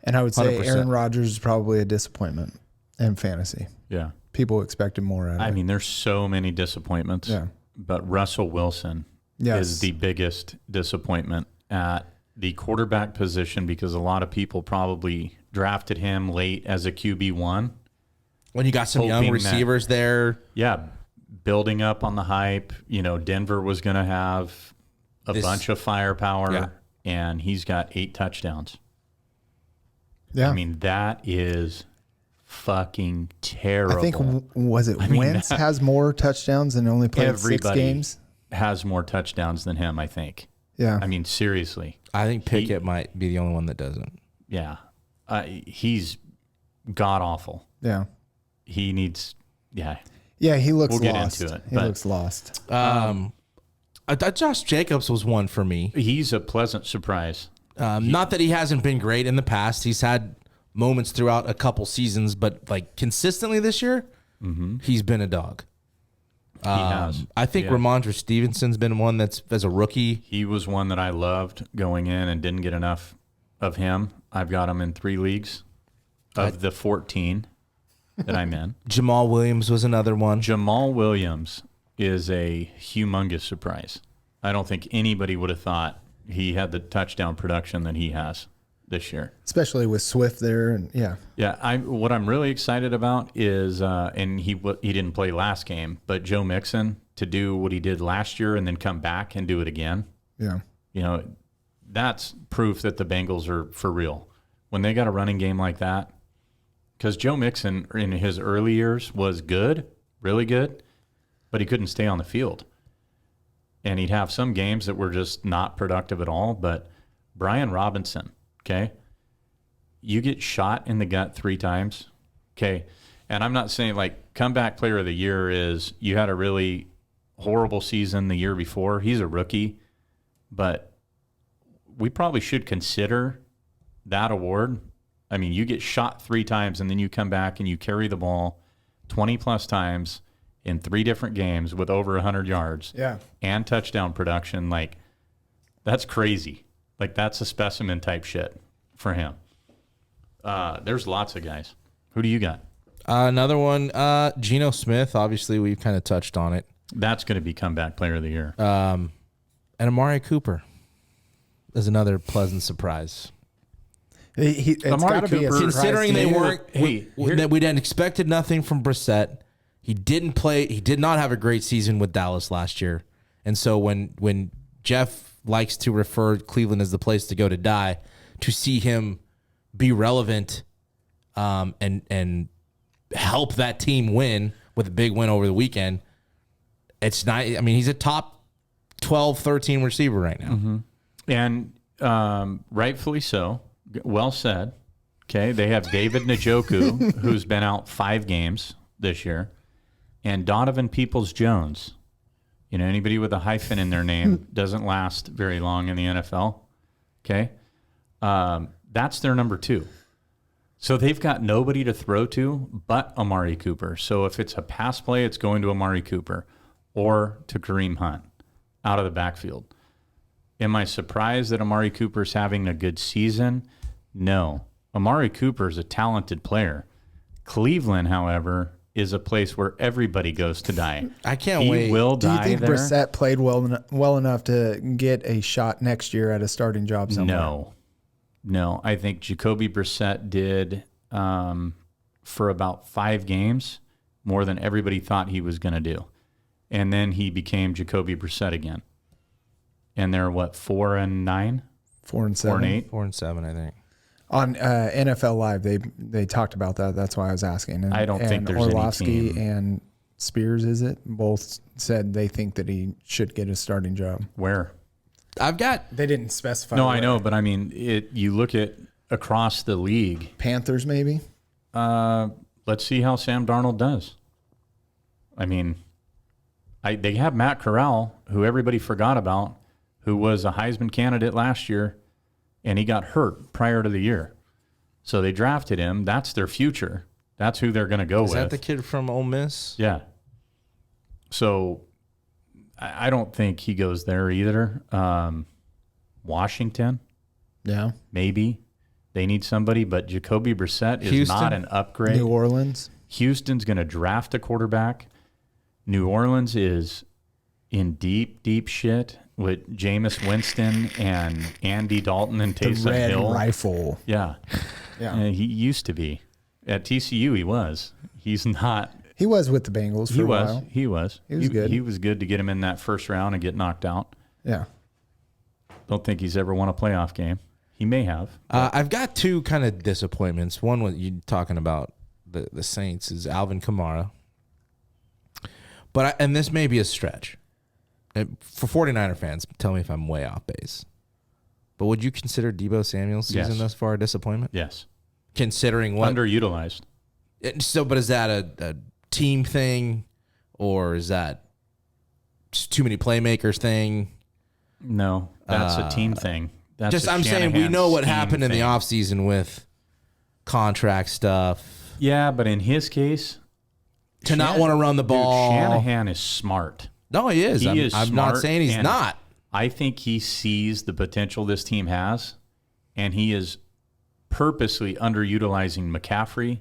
And I would say 100%. Aaron Rodgers is probably a disappointment in fantasy. Yeah. People expected more out of it. I mean, there's so many disappointments. Yeah. But Russell Wilson is the biggest disappointment at the quarterback position because a lot of people probably drafted him late as a QB1. When you got some young receivers there. Yeah. Building up on the hype. You know, Denver was going to have a bunch of firepower, and he's got 8 touchdowns. Yeah. I mean, that is fucking terrible. I think, Wentz has more touchdowns and only played 6 games? Has more touchdowns than him, I think. Yeah. I mean, seriously. I think Pickett might be the only one that doesn't. Yeah. He's god-awful. Yeah. He needs, Yeah, he looks lost. We'll get into it. He looks lost. I thought Josh Jacobs was one for me. He's a pleasant surprise. Not that he hasn't been great in the past. He's had moments throughout a couple seasons, but like consistently this year, he's been a dog. He has. I think Ramondre Stevenson's been one that's as a rookie. He was one that I loved going in and didn't get enough of him. I've got him in 3 leagues of the 14 that I'm in. Jamal Williams was another one. Jamal Williams is a humongous surprise. I don't think anybody would have thought he had the touchdown production that he has this year. Especially with Swift there. And Yeah, what I'm really excited about is, and he didn't play last game, but Joe Mixon to do what he did last year and then come back and do it again. Yeah. You know, that's proof that the Bengals are for real. When they got a running game like that, because Joe Mixon in his early years was good, really good, but he couldn't stay on the field. And he'd have some games that were just not productive at all. But Brian Robinson, okay, you get shot in the gut 3 times, okay, and I'm not saying like comeback player of the year is you had a really horrible season the year before. He's a rookie, but we probably should consider that award. I mean, you get shot 3 times and then you come back and you carry the ball 20-plus times in 3 different games with over 100 yards and touchdown production. Like, that's crazy. Like, that's a specimen type shit for him. There's lots of guys. Who do you got? Another one, Geno Smith. Obviously, we've kind of touched on it. That's going to be comeback player of the year. And Amari Cooper is another pleasant surprise. It's got to be a surprise. Considering they weren't, that we'd expected nothing from Brissett. He didn't play. He did not have a great season with Dallas last year. And so when Jeff likes to refer Cleveland as the place to go to die, to see him be relevant and help that team win with a big win over the weekend, it's not. I mean, he's a top 12, 13 receiver right now. And rightfully so. Well said. Okay, they have David Njoku, who's been out 5 games this year, and Donovan Peoples-Jones. You know, anybody with a hyphen in their name doesn't last very long in the NFL. Okay, that's their number 2. So they've got nobody to throw to but Amari Cooper. So if it's a pass play, it's going to Amari Cooper or to Kareem Hunt out of the backfield. Am I surprised that Amari Cooper's having a good season? No. Amari Cooper is a talented player. Cleveland, however, is a place where everybody goes to die. I can't he wait. He will do you die think there. Brissett played well enough to get a shot next year at a starting job somewhere? No. I think Jacoby Brissett did for about 5 games more than everybody thought he was going to do. And then he became Jacoby Brissett again. And they're, 4-9? 4-7. 4-8? 4-7, I think. On NFL Live, they talked about that. That's why I was asking. And, I don't think there's Orlovsky any team. and Spears, is it? Both said they think that he should get a starting job. Where? They didn't specify. No, where. I know, but I mean, you look at across the league. Panthers, maybe? Let's see how Sam Darnold does. I mean, they have Matt Corral, who everybody forgot about, who was a Heisman candidate last year, and he got hurt prior to the year. So they drafted him. That's their future. That's who they're going to go with. Is that the kid from Ole Miss? Yeah. So I don't think he goes there either. Washington, Yeah. maybe. They need somebody, but Jacoby Brissett is Houston? not an upgrade. New Orleans. Houston's going to draft a quarterback. New Orleans is in deep, deep shit with Jameis Winston and Andy Dalton and The Taysom Red Hill. Rifle. Yeah. Yeah. He used to be. At TCU, he was. He's not. He was with the Bengals for a while. He was. He was good. He was good to get him in that first round and get knocked out. Yeah. Don't think he's ever won a playoff game. He may have. I've got two kind of disappointments. One, what you talking about the Saints is Alvin Kamara. And this may be a stretch. For 49er fans, tell me if I'm way off base. But would you consider Deebo Samuel's season Yes. thus far a disappointment? Yes. Considering what? Underutilized. But is that a team thing, or is that just too many playmakers thing? No, that's a team thing. That's I'm saying we know what happened in the off. offseason with contract stuff. Yeah, but in his case, To not want to run the ball. Dude, Shanahan is smart. No, he is. He is I'm not smart, saying he's and not. I think he sees the potential this team has, and he is purposely underutilizing McCaffrey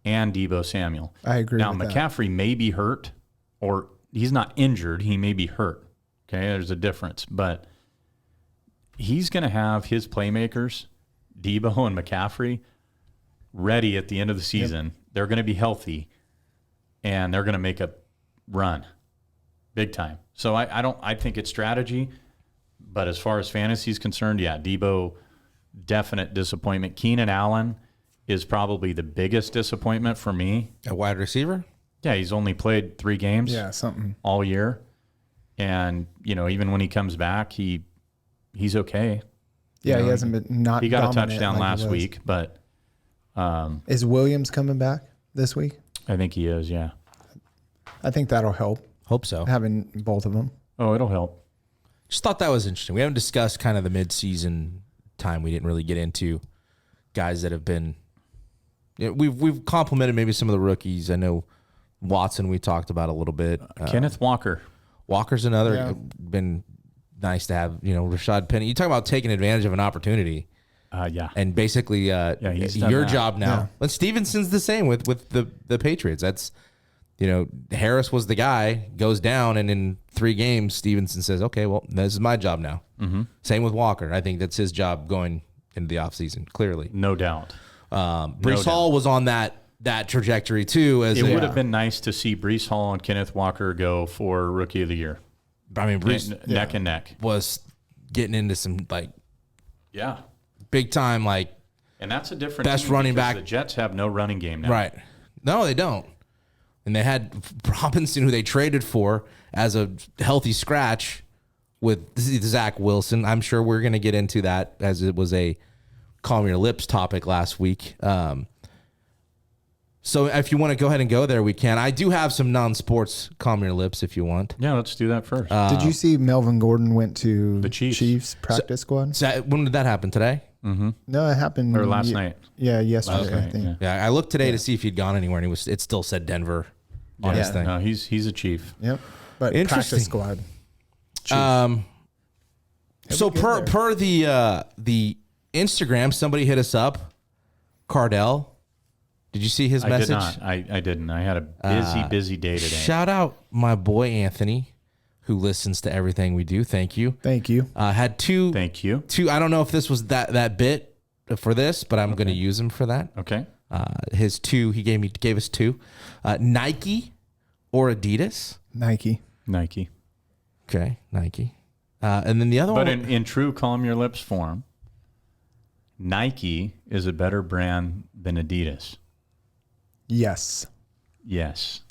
and Deebo Samuel. I agree Now, with that. McCaffrey may be hurt, or he's not injured. He may be hurt. Okay, there's a difference. But he's going to have his playmakers, Deebo and McCaffrey, ready at the end of the season. Yep. They're going to be healthy, and they're going to make a run big time. So I think it's strategy. But as far as fantasy is concerned, yeah, Deebo, definite disappointment. Keenan Allen is probably the biggest disappointment for me. A wide receiver? Yeah, he's only played 3 games all year. And, even when he comes back, he's okay. Yeah, he hasn't been not. He got a dominant touchdown like last he was. week, but Is Williams coming back this week? I think he is, yeah. I think that'll help, Hope so. having both of them. Oh, it'll help. Just thought that was interesting. We haven't discussed kind of the mid-season time. We didn't really get into guys that have been. We've complimented maybe some of the rookies. I know Watson we talked about a little bit. Kenneth Walker. Walker's another. Yeah. Been nice to have. Rashad Penny. You talk about taking advantage of an opportunity. Yeah. And basically, he's done your that. job now. Yeah. But Stevenson's the same with the Patriots. That's, Harris was the guy, goes down, and in 3 games, Stevenson says, okay, well, this is my job now. Mm-hmm. Same with Walker. I think that's his job going into the offseason, clearly. No doubt. Brees Hall was on that trajectory, too. It would have been nice to see Brees Hall and Kenneth Walker go for Rookie of the Year. I mean, Brees Neck and neck. was getting into some, Yeah. big time, And that's a different Best team running because back. The Jets have no running game now. Right. No, they don't. And they had Robinson, who they traded for as a healthy scratch with Zach Wilson. I'm sure we're going to get into that as it was a Calm Your Lips topic last week. So if you want to go ahead and go there, we can. I do have some non-sports Calm Your Lips if you want. Yeah, let's do that first. Did you see Melvin Gordon went to The Chiefs. practice squad? So when did that happen? Today? No, it happened Or last night. Yeah, yesterday. Last I night, think. yeah. Yeah, I looked today to see if he'd gone anywhere, and it still said Denver on his thing. No, he's a Chief. Yep. But Interesting. practice squad. So be good per the Instagram, somebody hit us up. Cardell, did you see his I message? did not. I didn't. I had a busy day today. Shout out my boy Anthony, who listens to everything we do. Thank you. Thank you. Had two. Thank you. I don't know if this was that bit for this, but I'm going to use him for that. Okay. His 2. He gave us 2. Nike or Adidas. Nike. Nike. Okay, Nike. And then the other But one. in true Calm Your Lips form, Nike is a better brand than Adidas. Yes. Yes.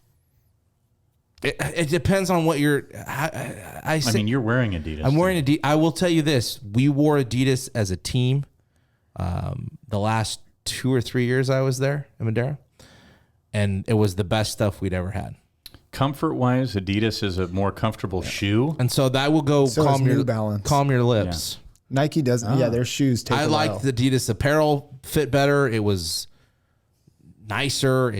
It depends on what you're. I You're wearing Adidas. I'm wearing Adidas. I will tell you this: we wore Adidas as a team. The last 2 or 3 years I was there in Madera, and it was the best stuff we'd ever had. Comfort-wise, Adidas is a more comfortable shoe. And so that will go So is New Balance. calm your lips. Nike doesn't. Yeah, their shoes take I a liked while. the Adidas apparel, fit better. It was nicer.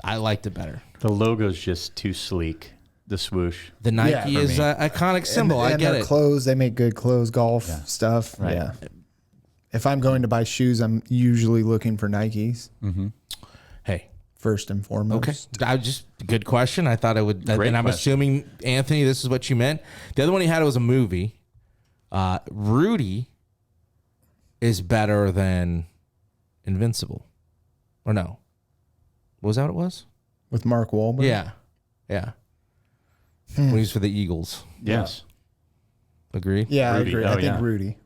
I liked it better. The logo's just too sleek. The swoosh. The Nike for is me. an iconic symbol. And I get their it. clothes, they make good clothes, golf stuff. Right. Yeah. If I'm going to buy shoes, I'm usually looking for Nikes Hey, first and foremost. okay. Good question. I thought it would, Great and I'm question. assuming, Anthony, this is what you meant. The other one he had was a movie. Rudy is better than Invincible. Or no? Was that what it was? With Mark Wahlberg? Yeah. Yeah. When he was for the Eagles. Yes, Agreed? Yeah, Rudy. I agree. Oh, I think yeah. Rudy.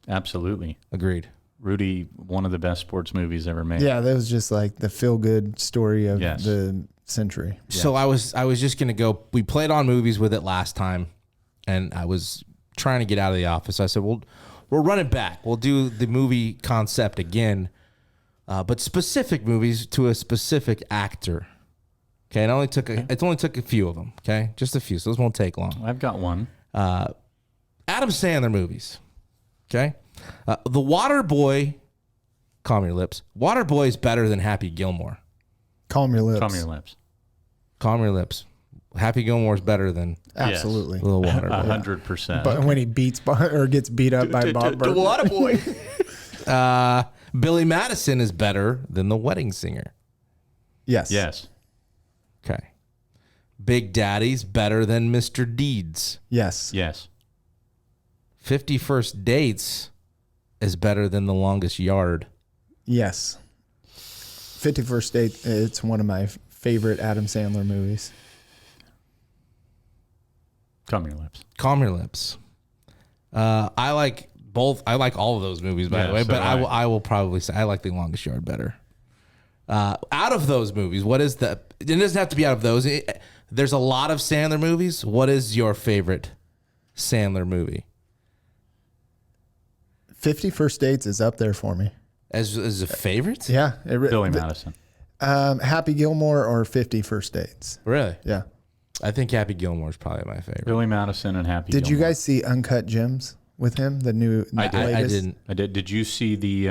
absolutely. Agreed. Rudy, one of the best sports movies ever made. Yeah, that was just like the feel-good story of Yes. the century. So I was just going to go. We played on movies with it last time, and I was trying to get out of the office. I said, well, we'll run it back. We'll do the movie concept again, but specific movies to a specific actor. Okay, it only took a few of them. Okay, just a few. So this won't take long. I've got one. Adam Sandler movies. Okay, The Waterboy. Calm your lips. Waterboy is better than Happy Gilmore. Calm your lips. Calm your lips. Calm your lips. Happy Gilmore is better than Absolutely. Little Waterboy. 100%. But when he beats or gets beat up by Bob Burger. Waterboy. Billy Madison is better than The Wedding Singer. Yes. Yes. Okay. Big Daddy's better than Mr. Deeds. Yes. Yes. 50 First Dates is better than The Longest Yard. Yes. 51st Date, it's one of my favorite Adam Sandler movies. Calm your lips. Calm your lips. I like both. I like all of those movies, by Yeah, the way, so but do I will probably say I like The Longest Yard better. Out of those movies, what is the... It doesn't have to be out of those. There's a lot of Sandler movies. What is your favorite Sandler movie? 51st Dates is up there for me. As a favorite? Yeah. Billy Madison. Happy Gilmore or 51st Dates. Really? Yeah. I think Happy Gilmore is probably my favorite. Billy Madison and Happy Did you Gilmore. guys see Uncut Gems with him? The I latest? didn't. I did. Did you see the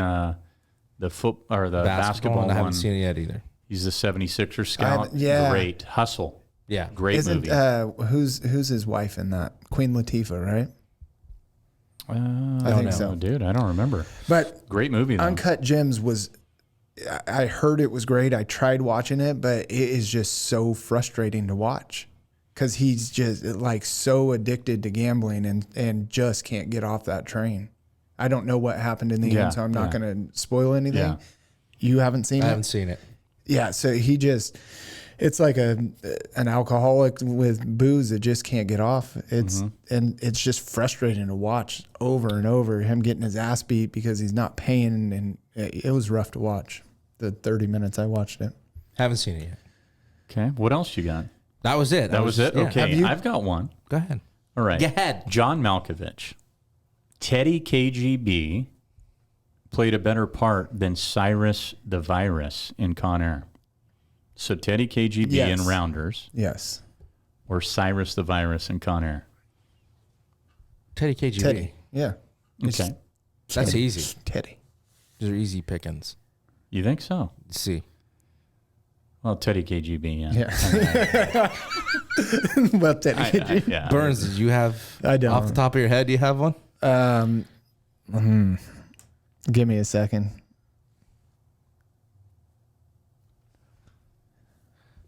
basketball one? I haven't one? seen it yet either. He's the 76er scout. yeah. Great. Hustle. Yeah. Great Isn't movie. who's his wife in that? Queen Latifah, right? I think so. Dude, I don't remember. But Great movie, though. Uncut Gems was, I heard it was great. I tried watching it, but it is just so frustrating to watch because he's just like so addicted to gambling and just can't get off that train. I don't know what happened in the Yeah, end, so I'm not yeah. going to spoil anything. Yeah. You haven't seen I it? haven't seen it. Yeah, so it's like an alcoholic with booze that just can't get off. And it's just frustrating to watch over and over him getting his ass beat because he's not paying, and it was rough to watch. The 30 minutes I watched it. Haven't seen it yet. Okay. What else you got? That was it. That was it? yeah. Okay. I've got one. Go ahead. All right. Go ahead. John Malkovich. Teddy KGB played a better part than Cyrus the Virus in Con Air. So Teddy KGB Yes. in Rounders Yes. or Cyrus the Virus in Con Air? Teddy KGB. Teddy. Yeah. It's Okay. That's easy. Teddy. These are easy pickings. You think so? Let's see. Well, Teddy KGB, yeah. Yeah. Well, Teddy. Yeah. Burns, did you have, I don't. off the top of your head, do you have one? Give me a second.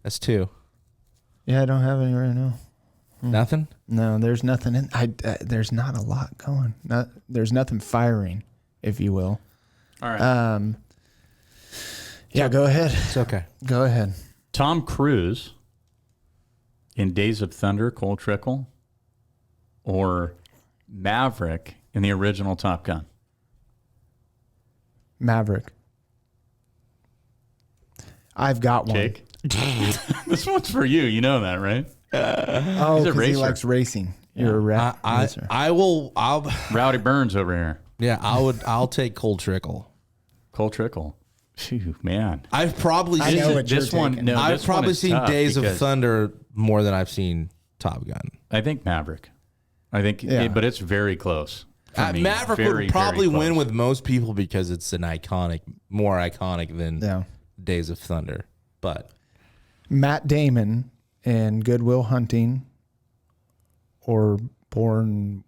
That's two. Yeah, I don't have any right now. Nothing? No, there's nothing in. There's not a lot going. There's nothing firing, if you will. All right. Yeah, go ahead. It's okay. Go ahead. Tom Cruise in Days of Thunder, Cold Trickle, or Maverick in the original Top Gun? Maverick. I've got one. Jake? This one's for you. You know that, right? Oh, He's a because he racer. likes racing. You're a racer. I'll Rowdy Burns over here. I'll take Cold Trickle. Cold Trickle. Phew, man. I've probably I seen know what you're this one. taking. No, I've this one probably is seen tough Days of because Thunder more than I've seen Top Gun. I think Maverick. I think, Yeah. but it's very close. for me. Maverick Very, would probably very win close. with most people because it's more iconic than Yeah. Days of Thunder. But Matt Damon in Good Will Hunting or Born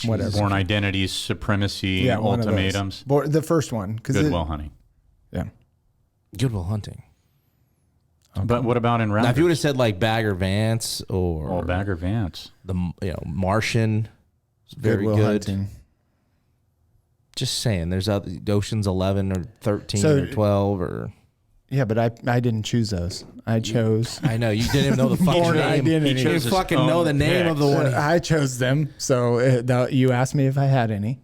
whatever. Born Identities, Supremacy, one of those. Ultimatums. The first one. Goodwill Hunting. Yeah. Goodwill Hunting. Okay. But what about in round? Now, if you would have said like Bagger Vance or Bagger Vance, the Martian, very Goodwill good. Hunting. Just saying, there's other Ocean's 11 or 13 So- or 12 or. Yeah, but I didn't choose those. I chose. I know you didn't even know the fucking Born name. Identity. You He didn't chose his fucking own know the name of the picks. one. I chose them. So you asked me if I had any.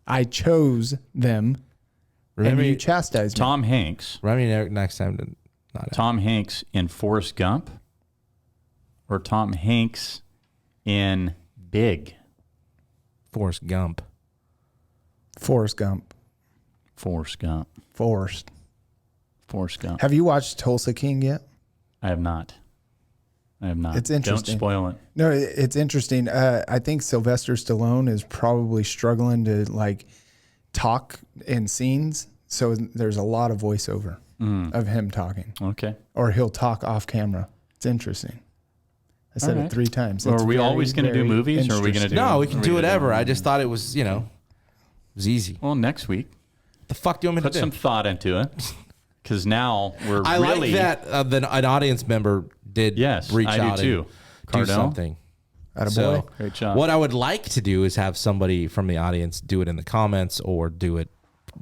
I chose them. Remember, and you chastised me. Tom Hanks. remember me next time to not. Tom Hanks in Forrest Gump, or Tom Hanks in Big. Forrest Gump. Forrest Gump. Forrest Gump. Forrest. Forrest Gump. Have you watched Tulsa King yet? I have not. It's interesting. Don't spoil it. No, it's interesting. I think Sylvester Stallone is probably struggling to like talk in scenes, so there's a lot of voiceover of him talking, Okay. or he'll talk off camera. It's interesting. I said All right. it 3 times. Well, It's are we very, always going to do very movies, or are we going to do? No, we are can we do gonna whatever. I just thought it was, it was easy. Well, next week, The fuck do you want me put to do? some thought into it, because now we're I really. like that an audience member did Yes, reach I out do too. and do Cardell? something. Attaboy. So Great job. what I would like to do is have somebody from the audience do it in the comments or do it,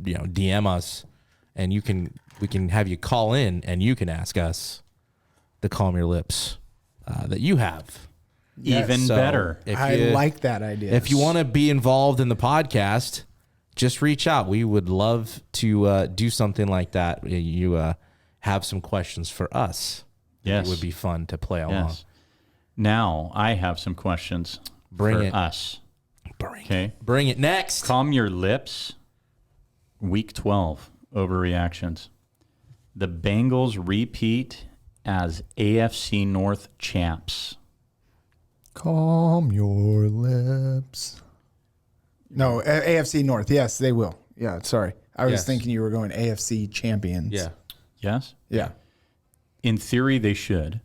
DM us, and we can have you call in and you can ask us the Calm Your Lips that you have. Even So better. if I you- like that idea. If you want to be involved in the podcast, just reach out. We would love to do something like that. You have some questions for us. Yes. It would be fun to play along. Yes. Now I have some questions Bring for it. us. Okay. Bring it next. Calm Your Lips. Week 12 overreactions. The Bengals repeat as AFC North champs. Calm your lips. No, AFC North. Yes, they will. Yeah, sorry. I was Yes. thinking you were going AFC champions. Yeah. Yes? Yeah. In theory, they should,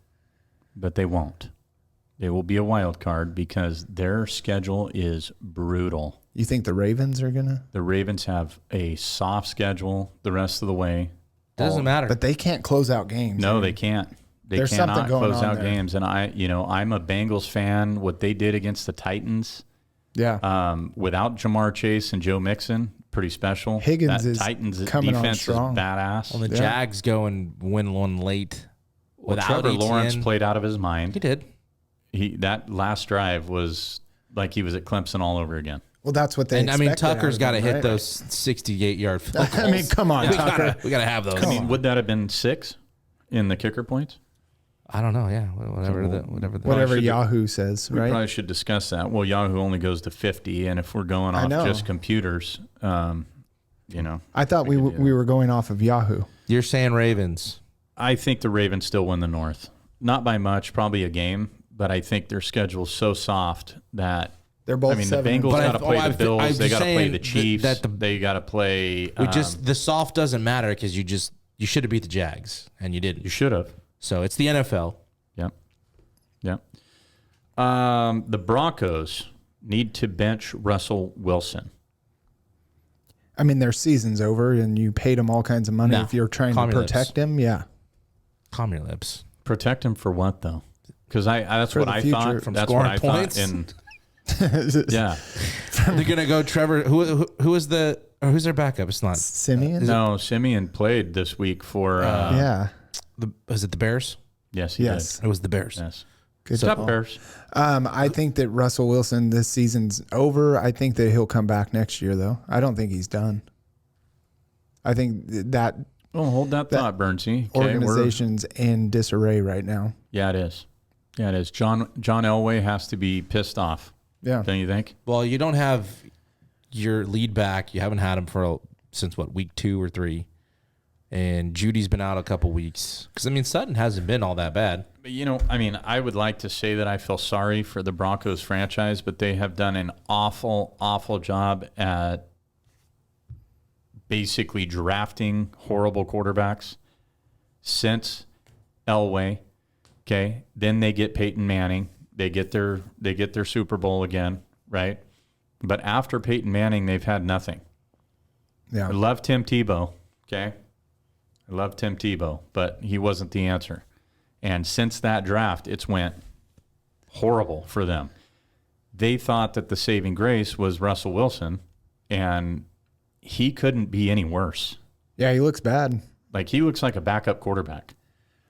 but they won't. They will be a wild card because their schedule is brutal. You think the Ravens are going to? The Ravens have a soft schedule the rest of the way. Doesn't matter. But they can't close out games. No, man. they can't. They There's cannot something going close on out there. games. And I'm a Bengals fan. What they did against the Titans, Yeah. without Jamar Chase and Joe Mixon, pretty special. Higgins that is Titans coming on defense is strong. badass. Well, the Yeah. Jags go and win one late without Trevor ETN. Lawrence played out of his mind. He did. That last drive was like he was at Clemson all over again. Well, that's what they And I mean, expected out Tucker's of got to him, hit right? those 68-yard field goals. I mean, come on, Tucker. We gotta have those. I mean, would that have been 6 in the kicker points? I don't know. Yeah, whatever. Whatever should- Yahoo says, We right? probably should discuss that. Well, Yahoo only goes to 50, and if we're going I off know. just computers, I thought we could do we were going off of Yahoo. You're saying Ravens. I think the Ravens still win the North. Not by much, probably a game, but I think their schedule's so soft that They're both. I mean, the 7 and Bengals But I- got to play I'm the Bills. just They got to play saying the Chiefs. that They got to play. The soft doesn't matter because you should have beat the Jags and you didn't. You should have. So it's the NFL. Yep. Yep. The Broncos need to bench Russell Wilson. I mean, their season's over, and you paid them all kinds of money No. if you're trying Calm to your lips. protect him. Yeah. Calm your lips. Protect him for what though? Because that's For what the I future. thought. From That's what scoring I points? thought. And yeah, They're gonna go Trevor. Who is who's their backup? It's not. Simeon. no, Simeon played this week for. Yeah. Was it the Bears? Yes, he Yes. It was the Bears. did. Yes. Good Stop call. Bears. I think that Russell Wilson, this season's over. I think that he'll come back next year, though. I don't think he's done. I think that Well, hold that thought, Bernsey. Okay, organization's in disarray right now. yeah, it is. Yeah, it is. John Elway has to be pissed off. Yeah. Don't you think? Well, you don't have your lead back. You haven't had him since week 2 or 3, and Judy's been out a couple weeks. Because I mean, Sutton hasn't been all that bad. But, I would like to say that I feel sorry for the Broncos franchise, but they have done an awful, awful job at basically drafting horrible quarterbacks since Elway. Okay, then they get Peyton Manning. They get their Super Bowl again, right? But after Peyton Manning, they've had nothing. Yeah. I love Tim Tebow, okay? I love Tim Tebow, but he wasn't the answer. And since that draft, it's went horrible for them. They thought that the saving grace was Russell Wilson, and he couldn't be any worse. Yeah, he looks bad. Like, he looks like a backup quarterback.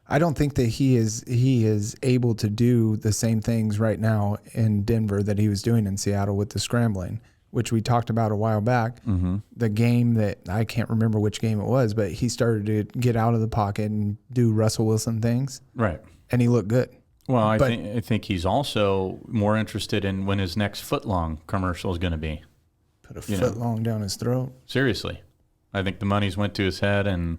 I don't think that he is able to do the same things right now in Denver that he was doing in Seattle with the scrambling, which we talked about a while back. Mm-hmm. The game that I can't remember which game it was, but he started to get out of the pocket and do Russell Wilson things. Right. And he looked good. Well, I think he's also more interested in when his next footlong commercial is going to be. Put a foot long down his throat. Seriously. I think the money's went to his head, and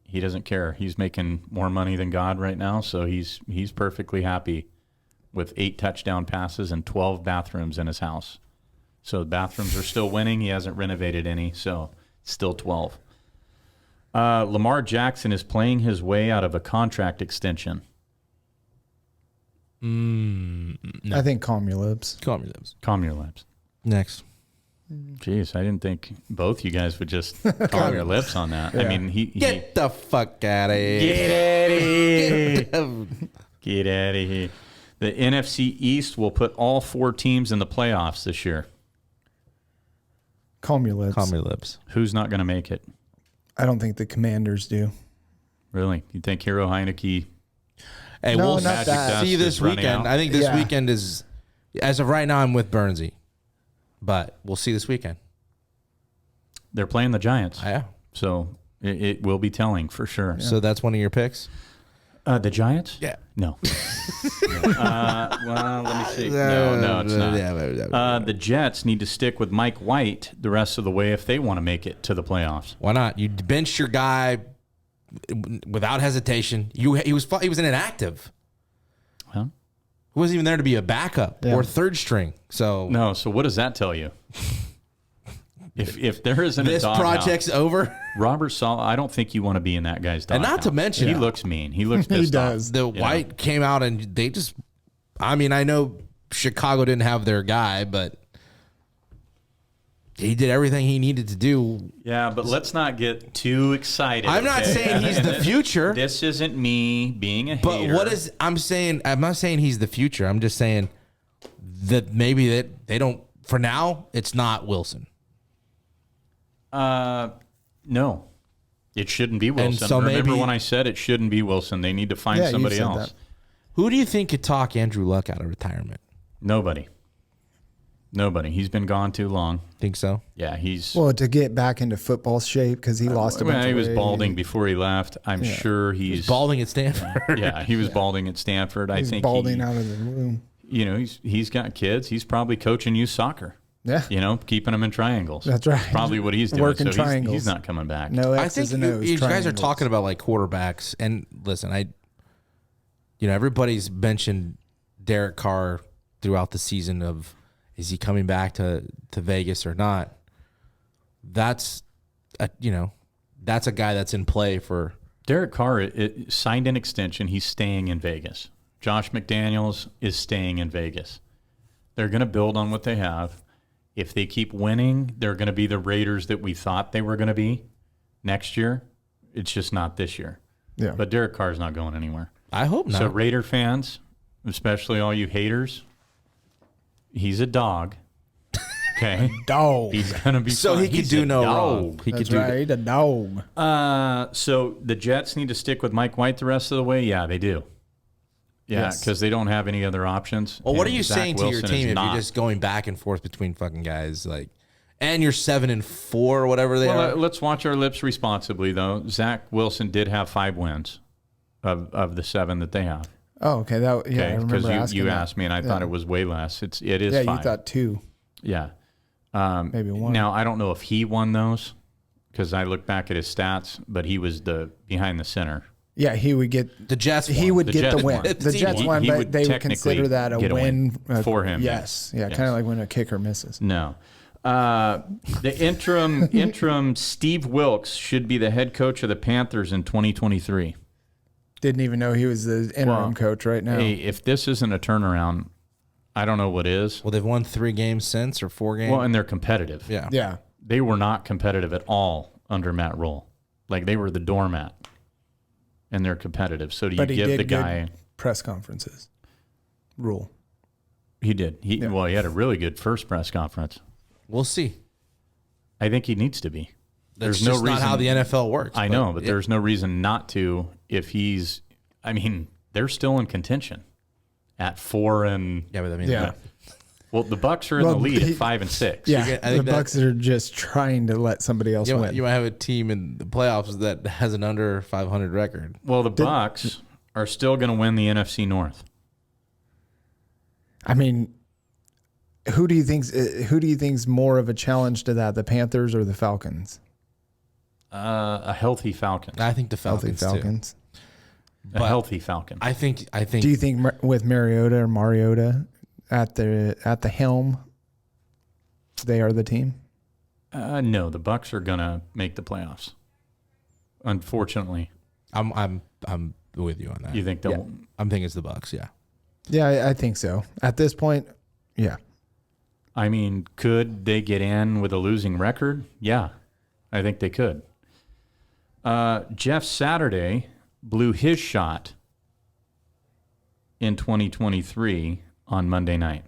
he doesn't care. He's making more money than God right now, so he's perfectly happy with 8 touchdown passes and 12 bathrooms in his house. So the bathrooms are still winning. He hasn't renovated any, so still 12. Lamar Jackson is playing his way out of a contract extension. No. I think calm your lips. Calm your lips. Calm your lips. Next. Jeez, I didn't think both you guys would just calm your lips on that. Yeah. I mean, Get the fuck out of here. Get out of here. Get out of here. The NFC East will put all 4 teams in the playoffs this year. Calm your lips. Calm your lips. Who's not going to make it? I don't think the Commanders do. Really? You think Hero Heineke? Hey, No, we'll not that. see this Is running weekend. out? I think this Yeah. weekend is, as of right now, I'm with Bernsey. But we'll see this weekend. They're playing the Giants. Yeah. So it will be telling for sure. So that's one of your picks? The Giants? Yeah. No. Well, let me see. No, it's not. The Jets need to stick with Mike White the rest of the way if they want to make it to the playoffs. Why not? You benched your guy without hesitation. He was inactive. Huh? He wasn't even there to be a backup or third string. So No, so what does that tell you? If there isn't this a doghouse, project's over. Robert Saleh, I don't think you want to be in that guy's doghouse. And not to mention- he looks mean. He looks He pissed does. off. The White came out and they just, I mean, I know Chicago didn't have their guy, but he did everything he needed to do. Yeah, but let's not get too excited. I'm not okay? saying he's the future. This isn't me being a But hater. what is I'm not saying he's the future. I'm just saying that maybe that they don't for now it's not Wilson. No. It shouldn't be Wilson. so Remember maybe- when I said it shouldn't be Wilson? They need to find Yeah, you somebody said else. that. Who do you think could talk Andrew Luck out of retirement? Nobody. He's been gone too long. Think so? Yeah, he's. Well, to get back into football shape because he lost a bunch he of was weight. balding before he left. I'm sure he's. Balding at Stanford. Yeah, he was balding at Stanford. I He's think balding out of the room. he's got kids. He's probably coaching youth soccer. Yeah. Keeping them in triangles. That's right. Probably what he's doing. Working so triangles. he's not coming back. No I X's think and O's. you guys are triangles. talking about like quarterbacks, and listen, everybody's mentioned Derek Carr throughout the season of is he coming back to Vegas or not? That's a guy that's in play for Derek Carr signed an extension. He's staying in Vegas. Josh McDaniels is staying in Vegas. They're going to build on what they have. If they keep winning, they're going to be the Raiders that we thought they were going to be next year. It's just not this year. Yeah. But Derek Carr's not going anywhere. I hope not. So Raider fans, especially all you haters, he's a dog. Okay. Dog. He's going to be so fine. he could He's do a no dog. wrong. He That's could do right. A dog. So the Jets need to stick with Mike White the rest of the way? Yeah, they do. Yeah, Yes. because they don't have any other options. Well, what are And you Zach saying to your Wilson team is if not. you're just going back and forth between fucking guys and you're 7-4 or whatever they are? Let's watch our lips responsibly, though. Zach Wilson did have 5 wins of the 7 that they have. Oh, okay. I remember Because asking you that. asked me, and I thought it was way less. It is Yeah, 5. you thought 2. Yeah. Maybe 1. Now, I don't know if he won those because I look back at his stats, but he was the behind the center. Yeah, he would get The Jets He won. would The get Jets the win. won. The Jets won, He but would they would technically consider that a get a win for him. Yes, yeah, Yes. kind of like when a kicker misses. No. The interim Steve Wilkes should be the head coach of the Panthers in 2023. Didn't even know he was the interim coach right now. Hey, if this isn't a turnaround, I don't know what is. Well, they've won 3 games since, or 4 games. Well, and they're competitive. Yeah. Yeah. They were not competitive at all under Matt Rule. Like, they were the doormat, and they're competitive. So do you But he give did the guy... good press conferences. Rule. He did. Well, he had a really good first press conference. We'll see. I think he needs to be. That's There's no just reason. not how the NFL works. I know, but there's no reason not to if he's... I mean, they're still in contention at 4 and... Yeah, but I mean, Yeah. Well, the Bucks are in the lead at 5 and 6. Yeah. I think The Bucks are just trying to let somebody else win. you might have a team in the playoffs that has an under 500 record. Well, the Bucks are still going to win the NFC North. I mean, who do you think's more of a challenge to that, the Panthers or the Falcons? A healthy Falcon. I think the Healthy Falcons, too. Falcons. A healthy Falcon. I think. Do you think with Mariota at the helm, they are the team? No, the Bucks are going to make the playoffs. Unfortunately. I'm with you on that. You think they'll... Yeah. I'm thinking it's the Bucks. Yeah. Yeah, I think so. At this point, yeah. I mean, could they get in with a losing record? Yeah, I think they could. Jeff Saturday blew his shot in 2023 on Monday night.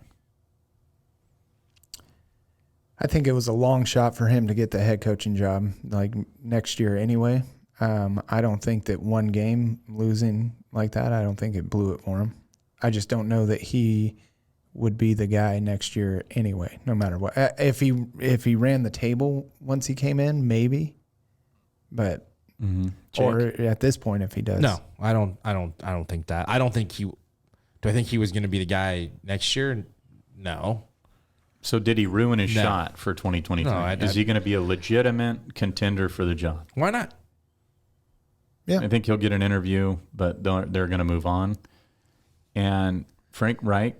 I think it was a long shot for him to get the head coaching job, like next year anyway. I don't think that one game losing like that, I don't think it blew it for him. I just don't know that he would be the guy next year anyway, no matter what. If he ran the table once he came in, maybe. But or at this point, if he does, No, I don't think that. I don't think he. Do I think he was going to be the guy next year? No. So did he ruin his No. shot for 2023? No, Is he going to be a legitimate contender for the job? Why not? Yeah. I think he'll get an interview, but they're going to move on. And Frank Reich,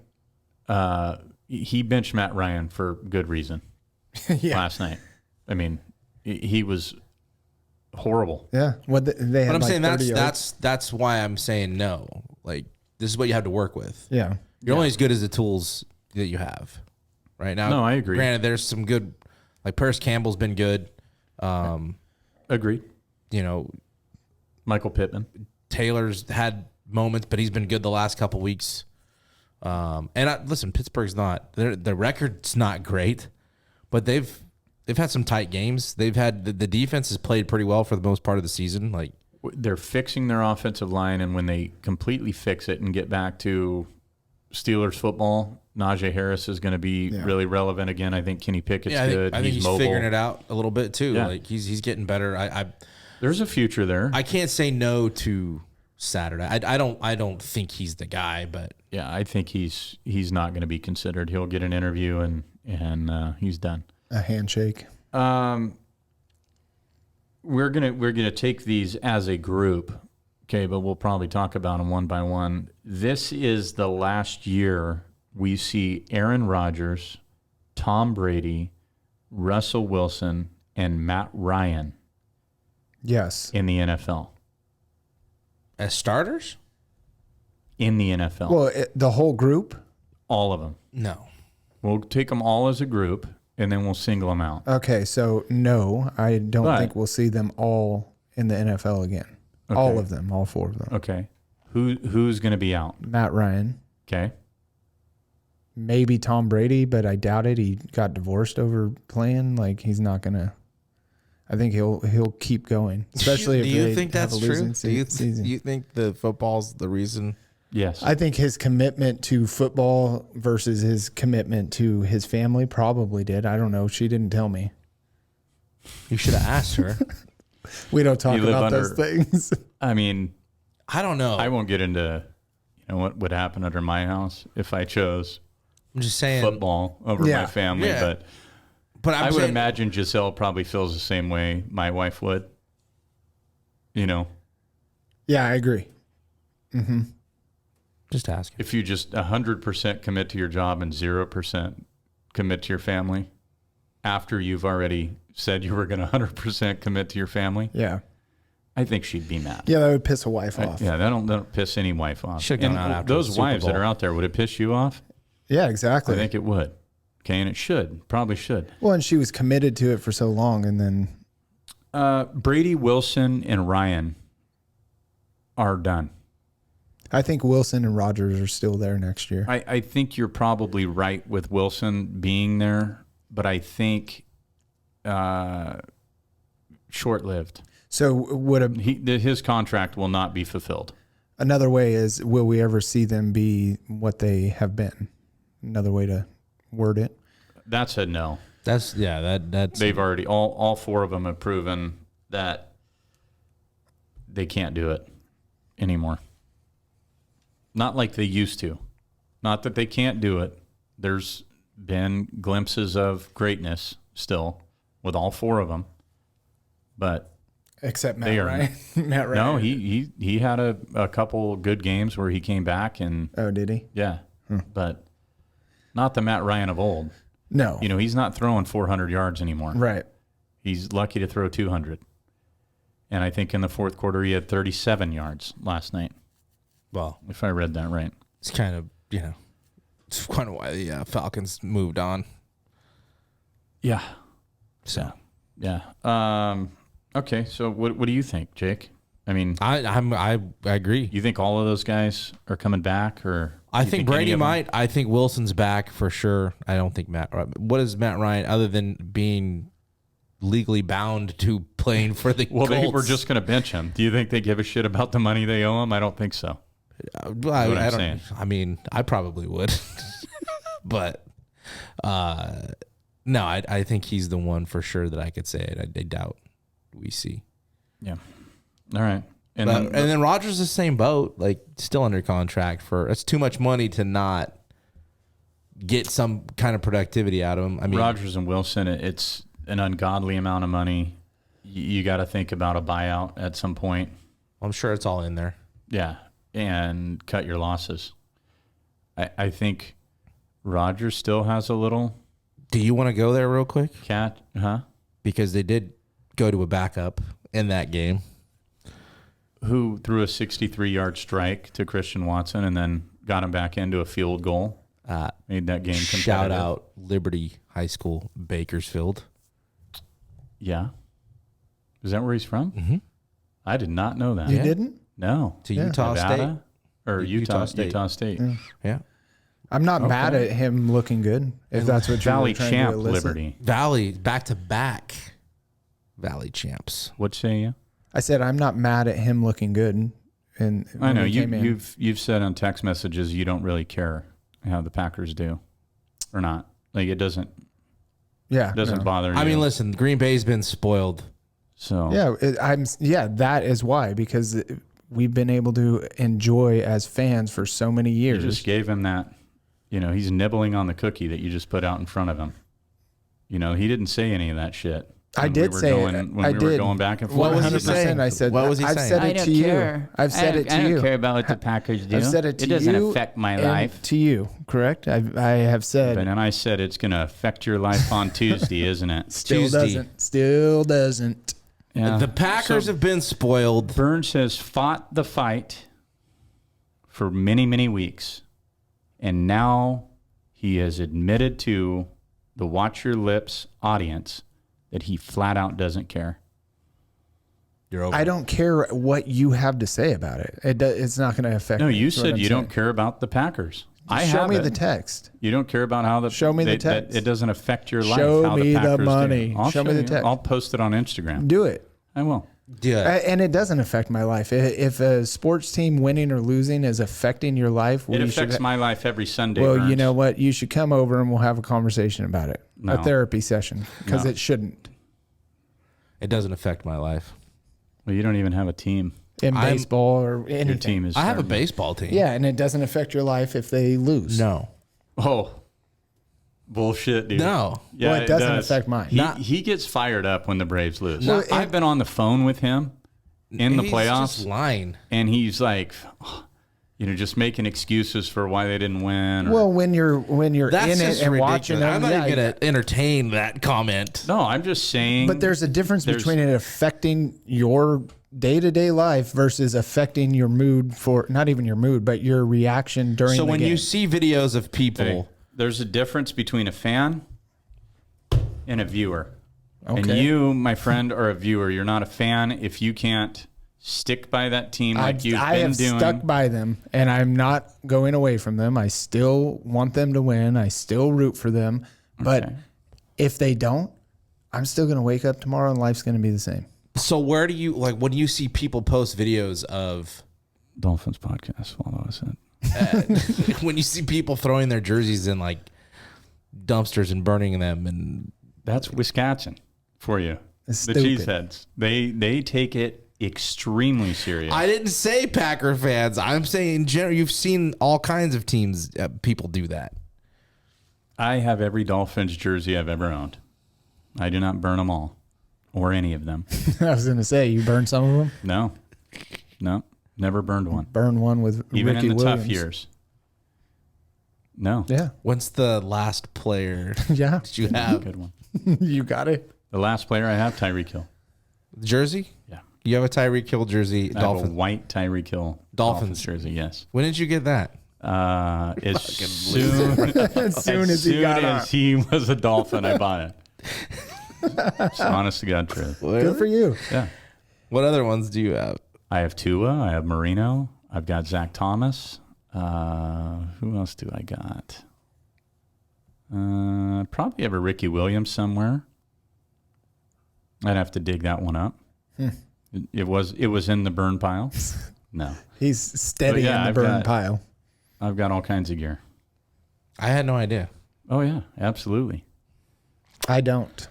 he benched Matt Ryan for good reason last night. I mean, he was horrible. Yeah. What they had But I'm like saying 30 yards. that's why I'm saying no. Like, this is what you have to work with. Yeah. You're only as good as the tools that you have. Right now. No, I agree. Granted, there's some good, like Paris Campbell's been good. Agreed. You know, Michael Pittman. Taylor's had moments, but he's been good the last couple weeks. Listen, Pittsburgh's not their record's not great, but they've had some tight games. They've had the defense has played pretty well for the most part of the season. Like, They're fixing their offensive line, and when they completely fix it and get back to Steelers football, Najee Harris is going to be really relevant again. I think Kenny Pickett's good. I think he's mobile. figuring it out a little bit too. Yeah. Like he's getting better. There's a future there. I can't say no to Saturday. I don't think he's the guy, but Yeah, I think he's not going to be considered. He'll get an interview and he's done. A handshake. We're gonna take these as a group, okay? But we'll probably talk about them one by one. This is the last year we see Aaron Rodgers, Tom Brady, Russell Wilson, and Matt Ryan Yes. in the NFL. as starters, In the NFL, Well, the whole group. all of them. no. We'll take them all as a group, and then we'll single them out. Okay, so no, I don't But- think we'll see them all in the NFL again. Okay. All of them, all 4 of them. Okay, who's going to be out? Matt Ryan, Okay, maybe Tom Brady, but I doubt it. He got divorced over playing. Like he's not gonna. I think he'll keep going, especially if do you they think have that's a true? losing Do season. you think the football's the reason? yes. I think his commitment to football versus his commitment to his family probably did. I don't know. She didn't tell me. You should have asked her. We don't talk You live about those under- things. I mean, I don't know. I won't get into what would happen under my house if I chose I'm just saying football over Yeah. my family, Yeah. but I'm I would saying, imagine Giselle probably feels the same way my wife would. Yeah, I agree. just asking. If you just 100% commit to your job and 0% commit to your family after you've already said you were going to 100% commit to your family, Yeah. I think she'd be mad. Yeah, that would piss a wife off. Yeah, that don't piss any wife off. Should've gone And out after those the Super wives that Bowl. are out there, would it piss you off? Yeah, I exactly. think it would. Okay, and it should. Probably should. Well, and she was committed to it for so long, and then Brady, Wilson, and Ryan are done. I think Wilson and Rogers are still there next year. I think you're probably right with Wilson being there, but I think short-lived. So would His contract will not be fulfilled. another way is, will we ever see them be what they have been? Another way to word it. That's a no. That's They've already all four of them have proven that they can't do it anymore. Not like they used to. Not that they can't do it. There's been glimpses of greatness still with all four of them, but Except they Matt are Ryan. Matt Ryan. no. He had a couple good games where he came back and Oh, did he? yeah, but not the Matt Ryan of old. No. You know, he's not throwing 400 yards anymore. Right. He's lucky to throw 200. And I think in the fourth quarter he had 37 yards last night, well, if I read that right. it's kind of it's kind of why the Falcons moved on. Yeah. So Yeah. Okay. So what do you think, Jake? I mean, I agree. you think all of those guys are coming back, or I you think any Brady of them- might. I think Wilson's back for sure. I don't think Matt. What is Matt Ryan other than being legally bound to playing for the Well, Colts? they were just going to bench him. Do you think they give a shit about the money they owe him? I don't think so. I what I'm don't. saying. I mean, I probably would, but no, I think he's the one for sure that I could say it. I doubt we see. Yeah. All right. And And then Rodgers the same boat, like still under contract for. It's too much money to not get some kind of productivity out of him. I mean, Rodgers and Wilson, it's an ungodly amount of money. You got to think about a buyout at some point. I'm sure it's all in there. Yeah, and cut your losses. I think Rodgers still has a little Do you want to go there real quick? Because they did go to a backup in that game. Who threw a 63-yard strike to Christian Watson and then got him back into a field goal. Made that game competitive. Shout out Liberty High School, Bakersfield. Yeah. Is that where he's from? Mm-hmm. I did not know that. You didn't? No. To Utah Nevada? State. Or Utah State. Yeah. I'm not mad at him looking good, if that's what you're Valley trying champ to elicit. Liberty. Valley, back-to-back Valley champs. What say you? I said I'm not mad at him looking good. And I know when he came in. you've said on text messages you don't really care how the Packers do or not. Like it doesn't no. bother you. I mean, listen, Green Bay's been spoiled. So that is why, because we've been able to enjoy as fans for so many you years. just gave him that. You know, he's nibbling on the cookie that you just put out in front of him. You know, he didn't say any of that shit. I did say it. When we were going back and forth. What was he saying? I said, What was he I've saying? said I it don't to you. care. I've said it to I you. don't care about what the Packers do. I've said it to it you. doesn't affect my and life. to you, correct? I have said. And then I said it's going to affect your life on Tuesday, isn't it? Still Tuesday. doesn't. Still doesn't. Yeah. The Packers So have been spoiled. Burns has fought the fight for many, many weeks. And now he has admitted to the Watch Your Lips audience that he flat out doesn't care. You're over. I don't care what you have to say about it. It's not going to affect No, me. you is what said I'm you saying. don't care about the Packers. I Show have me it. the text. You don't care about how Show me the that text. it doesn't affect your life. Show how me the the Packers do. money. I'll Show me the you. text. I'll post it on Instagram. Do it. I will. Yeah. And it doesn't affect my life. If a sports team winning or losing is affecting your life, It affects my life every Sunday. Well, Burns. you know what? You should come over and we'll have a conversation about it. No. A therapy session, because No. it shouldn't. It doesn't affect my life. Well, you don't even have a team. In I'm- baseball or anything. Your team is. I have a starting. baseball team. Yeah, and it doesn't affect your life if they lose. No. Oh, bullshit, dude. No. Yeah, Well, it doesn't does. affect mine. He gets fired up when the Braves lose. Well, I've been on the phone with him in the He's playoffs, just lying. and he's like, just making excuses for why they didn't win. Or, Well, when you're That's in just it and ridiculous. watching them, I'm not yeah, even going to entertain that comment. no, I'm just saying. but there's a difference between it affecting your day-to-day life versus affecting your mood for not even your mood, but your reaction during So the when game. you see videos of people There's a difference between a fan and a viewer. Okay. And you, my friend, are a viewer. You're not a fan if you can't stick by that team like you've I been have doing. stuck by them, and I'm not going away from them. I still want them to win. I still root for them. But Okay. if they don't, I'm still going to wake up tomorrow and life's going to be the same. So where do you like when you see people post videos of Dolphins podcast, follow us at. when you see people throwing their jerseys in like dumpsters and burning them, and That's Wisconsin for you. It's The stupid. cheeseheads. They take it extremely serious. I didn't say Packer fans. I'm saying in general, you've seen all kinds of teams, people do that. I have every Dolphins jersey I've ever owned. I do not burn them all or any of them. I was going to say, you burned some of them? No, never burned one. Burn one with Even Ricky in the Williams. tough years. No. Yeah. When's the last player Yeah. did you have? Good one. You got it. The last player I have, Tyreek Hill. Jersey? Yeah. You have a Tyreek Hill jersey, I have a Dolphins. white Tyreek Hill Dolphins. jersey, yes. When did you get that? As soon, As soon as he got on. he was a Dolphin, I bought it. It's honest to God truth. Good for you. Yeah. What other ones do you have? I have Tua. I have Marino. I've got Zach Thomas. Who else do I got? Probably have a Ricky Williams somewhere. I'd have to dig that one up. It was in the burn pile. No, He's steady yeah, in the I've burn got- pile. I've got all kinds of gear. I had no idea. Oh yeah, absolutely. I don't.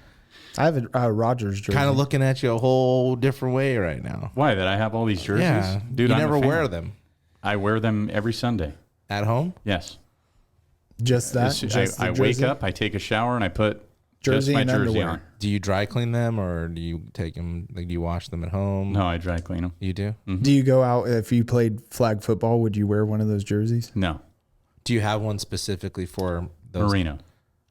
I have a Rogers jersey. Kind of looking at you a whole different way right now. Why that I have all these jerseys? Yeah, Dude, you I'm a never fan. wear them I wear them every Sunday. at home. Yes. Just that. Just the I wake jersey? up, I take a shower, and I put Jersey just my and jersey underwear. on. Do you dry clean them or do you take them? Like, do you wash them at home? No, I dry clean them. You do. Do you go out if you played flag football? Would you wear one of those jerseys? No, Do you have one specifically for those? Merino.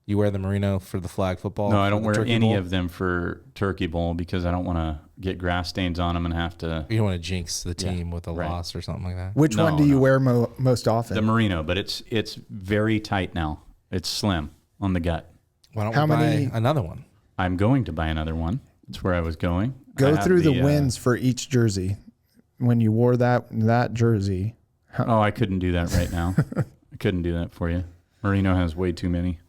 You wear the merino for the flag football? No, I for don't the wear turkey any bowl? of them for Turkey Bowl because I don't want to get grass stains on them and have to. You don't want to jinx the Yeah, team with a right. loss or something like that. Which No, one do you no. wear most often? The Merino, but it's very tight now. It's slim on the gut. Why don't How we buy many- another one? I'm going to buy another one. That's where I was going. I Go have through the wins for each jersey. When you wore that jersey, Oh, I couldn't do that right now. I couldn't do that for you. Merino has way too many.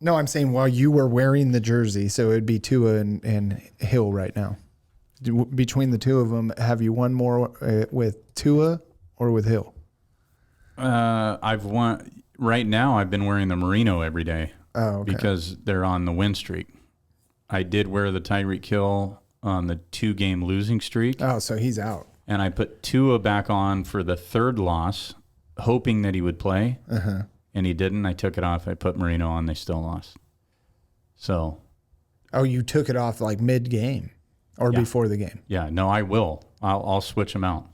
no, I'm saying while you were wearing the jersey, so it'd be Tua and Hill right now. Between the two of them, have you won more with Tua or with Hill? I've won right now. I've been wearing the Merino every day Oh, okay. because they're on the win streak. I did wear the Tyreek Hill on the 2-game losing streak, Oh, so he's out. and I put Tua back on for the third loss, hoping that he would play, and he didn't. I took it off. I put Merino on. They still lost. So Oh, you took it off like mid-game or Yeah. before the game. yeah, no, I will. I'll switch them out.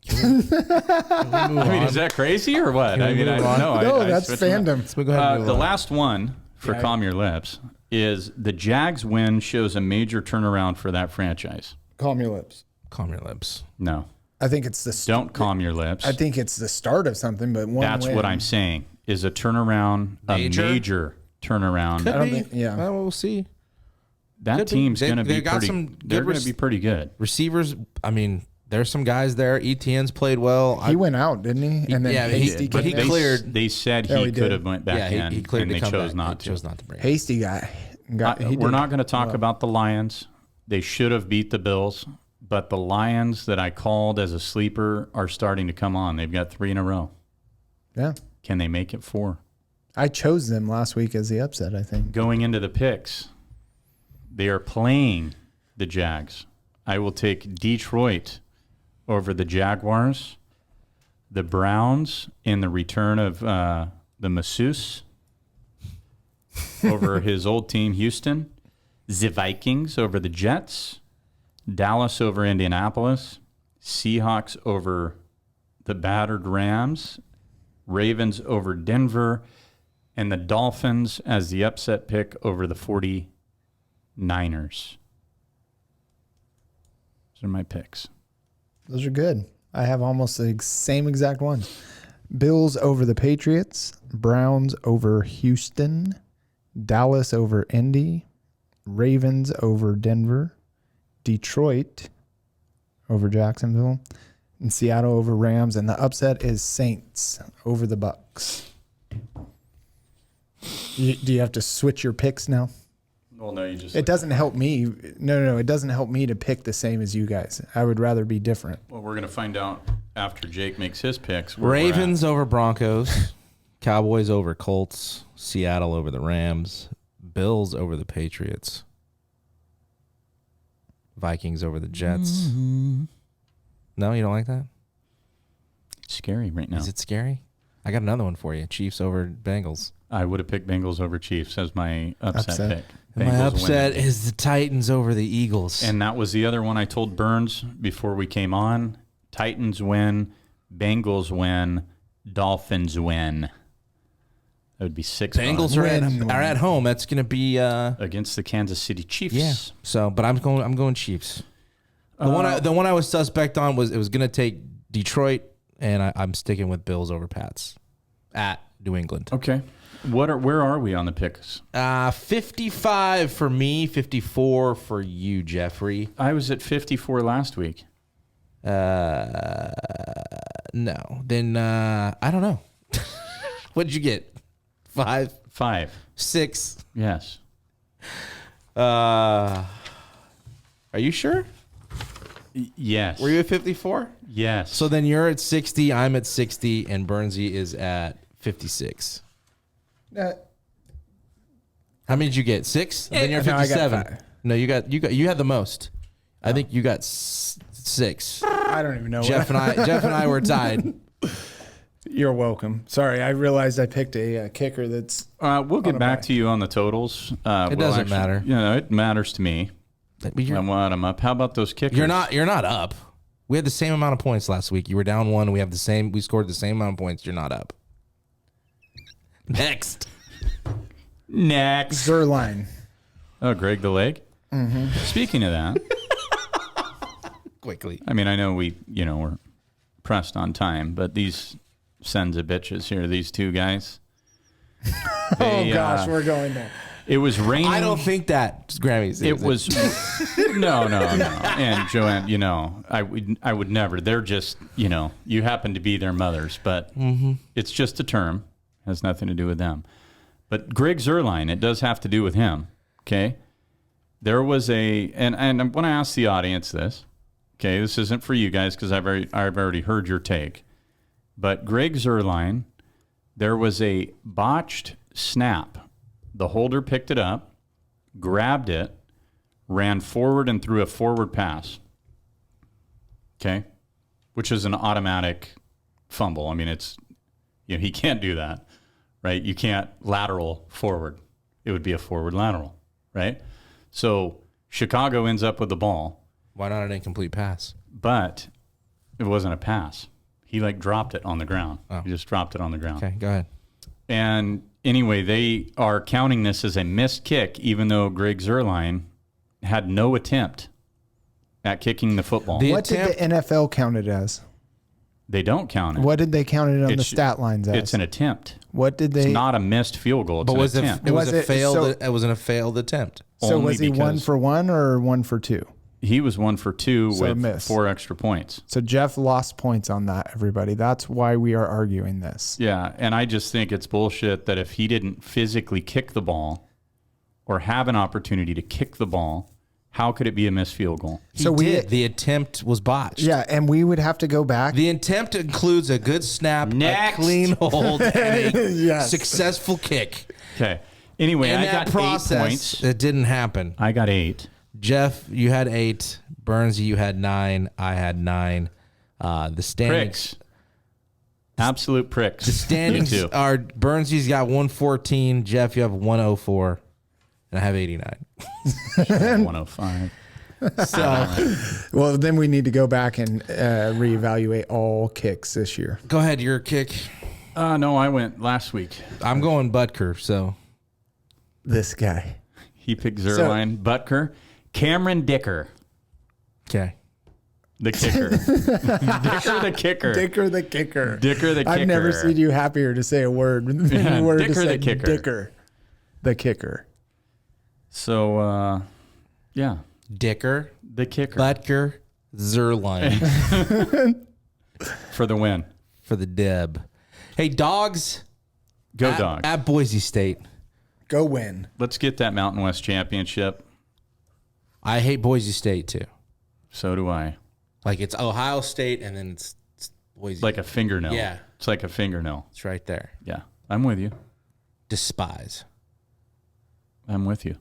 Can we move I mean, on? is that crazy or what? I mean, I move don't on? know. No, I that's switched them out. fandom. Let's go ahead and move The on. last one for Yeah. Calm Your Lips is the Jags win shows a major turnaround for that franchise. Calm your lips. Calm your lips. No, I think it's the don't calm your lips. I think it's the start of something, but one That's win. what I'm saying is a turnaround, Major? a major turnaround. Could don't be. think- yeah. Well, we'll see. That could be. team's They- going to they be got pretty. some They're good going to be pretty good. Receivers. I mean, there's some guys there. ETN's played well. He went out, didn't he? And then yeah, he- Hasty but came he in. cleared- They said Oh, he he could did. have went back yeah, in, he cleared and to they come chose back. not He to. chose not to bring. it. Hasty got he We're did. not going to talk about the Lions. They should have beat the Bills, but the Lions that I called as a sleeper are starting to come on. They've got 3 in a row. Yeah. Can they make it 4? I chose them last week as the upset, I think. Going into the picks, they are playing the Jags. I will take Detroit over the Jaguars, the Browns in the return of the masseuse over his old team, Houston, the Vikings over the Jets, Dallas over Indianapolis, Seahawks over the battered Rams, Ravens over Denver, and the Dolphins as the upset pick over the 49ers. Those are my picks. Those are good. I have almost the same exact ones. Bills over the Patriots. Browns over Houston. Dallas over Indy. Ravens over Denver. Detroit over Jacksonville. And Seattle over Rams. And the upset is Saints over the Bucks. Do you have to switch your picks now? Well, no, you just. It doesn't help me. No. It doesn't help me to pick the same as you guys. I would rather be different. Well, we're going to find out after Jake makes his picks. where we're Ravens at. over Broncos. Cowboys over Colts. Seattle over the Rams. Bills over the Patriots. Vikings over the Jets. No, you don't like that? It's scary right now. Is it scary? I got another one for you. Chiefs over Bengals. I would have picked Bengals over Chiefs as my upset pick. My Bengals upset winning. is the Titans over the Eagles. And that was the other one I told Burns before we came on. Titans win, Bengals win, Dolphins win. That would be 6. Bengals are at home. That's going to be against the Kansas City Chiefs. yeah. So, but I'm going Chiefs. The one I was suspect on was it was going to take Detroit, and I'm sticking with Bills over Pats at New England. Okay. Where are we on the picks? 55 for me, 54 for you, Jeffrey. I was at 54 last week. No. Then I don't know. What'd you get? 5? 6? Yes. Are you sure? Yes. Were you at 54? Yes. So then you're at 60, I'm at 60, and Burnsy is at 56. How many did you get? 6? And then you're 57. No, you had the most. I think you got 6. I don't even know. Jeff and I were tied. You're welcome. Sorry, I realized I picked a kicker that's. We'll get back to you on the totals. It doesn't matter. You know, it matters to me. I'm up. How about those kickers? You're not up. We had the same amount of points last week. You were down 1. We scored the same amount of points. You're not up. Next. Zerline. Oh, Greg the Leg? Mm-hmm. Speaking of that. Quickly. I mean, I know we're pressed on time, but these sons of bitches here, these two guys. We're going there. It was raining. I don't think that, Grammys. It was no. And Joanne, I would never. They're just, you happen to be their mothers, but it's just a term. It has nothing to do with them. But Greg Zerline, it does have to do with him. Okay, there was and I want to ask the audience this. Okay, this isn't for you guys because I've already heard your take. But Greg Zerline, there was a botched snap. The holder picked it up, grabbed it, ran forward and threw a forward pass. Okay? Which is an automatic fumble. I mean, it's, he can't do that, right? You can't lateral forward. It would be a forward lateral, right? So Chicago ends up with the ball. Why not an incomplete pass? But it wasn't a pass. He dropped it on the ground. Oh. He just dropped it on the ground. Okay, go ahead. And anyway, they are counting this as a missed kick, even though Greg Zerline had no attempt at kicking the football. What did the NFL count it as? They don't count it. What did they count it on the stat lines as? It's an attempt. What did they? It's not a missed field goal. It's an attempt. It wasn't a failed attempt. So was he 1 for 1 or 1 for 2? He was 1 for 2 with miss. 4 extra points. So Jeff lost points on that, everybody. That's why we are arguing this. Yeah, and I just think it's bullshit that if he didn't physically kick the ball or have an opportunity to kick the ball, how could it be a missed field goal? The attempt was botched. Yeah, and we would have to go back. The attempt includes a good snap, Next. a clean hold, and a Yes. successful kick. Okay. Anyway, In I that got process, 8 points. it didn't happen. I got 8. Jeff, you had 8. Burns, you had 9. I had 9. The standings. Pricks. Absolute pricks. The standings You too. are Burnsy's got 114. Jeff, you have 104. And I have 89. 105. So Well, then we need to go back and reevaluate all kicks this year. go ahead, your kick. No, I went last week. I'm going Butker, so This guy. He picked Zerline, Butker, Cameron Dicker. okay. The kicker. Dicker the kicker. Dicker the kicker. Dicker the kicker. I've never seen you happier to say a word than Yeah, you were to Dicker say the kicker. Dicker the kicker. So, yeah. Dicker, The kicker. Butker, Zerline For the win. for the deb. Hey, Dogs. Go Dogs. At Boise State. Go win. Let's get that Mountain West championship. I hate Boise State too. So do I. Like it's Ohio State and then it's Boise. Like a fingernail. Yeah. It's like a fingernail. It's right there. Yeah. I'm with you. Despise. I'm with you.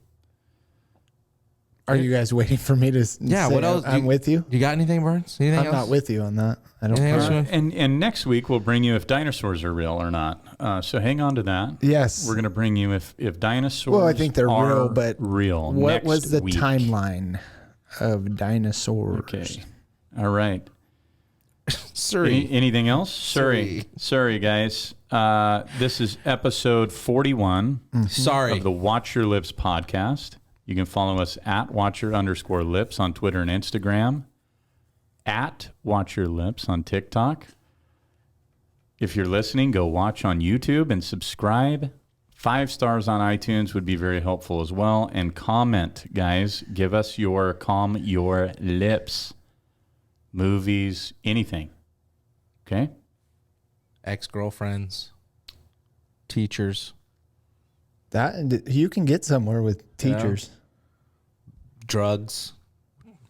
Are you guys waiting for me to Yeah, say what else? I'm with you? You got anything, Burns? Anything I'm else? not with you on that. I don't. Anything else? And next week we'll bring you if dinosaurs are real or not. So hang on to that. Yes. We're going to bring you if dinosaurs Well, I think they're are real, but real. What next was the week. timeline of dinosaurs? Okay. All right. Surrey. Anything else? Surrey, guys. This is episode 41 Sorry. of the Watch Your Lips podcast. You can follow us at watcher_lips on Twitter and Instagram, at Watch Your Lips on TikTok. If you're listening, go watch on YouTube and subscribe. 5 stars on iTunes would be very helpful as well. And comment, guys. Give us your calm your lips, movies, anything. Okay? Ex-girlfriends. Teachers. That you can get somewhere with teachers. Drugs.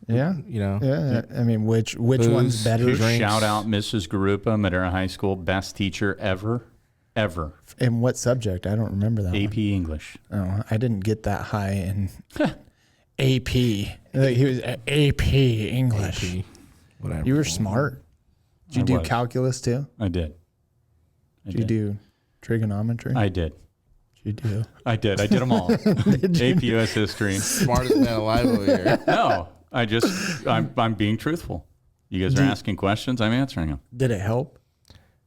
Yeah. You know. Yeah. I mean, which Booze, one's better? drinks. Shout out Mrs. Garupa, Madera High School, best teacher ever. In what subject? I don't remember that. AP English. Oh, I didn't get that high in AP. Like, he was AP English. Whatever. You were smart. Did you I do was. calculus too? I did. Did you do trigonometry? I did. Did you do? I did them all. AP US history. Smartest man alive over here. No, I'm being truthful. You guys are asking questions. I'm answering them. Did it help?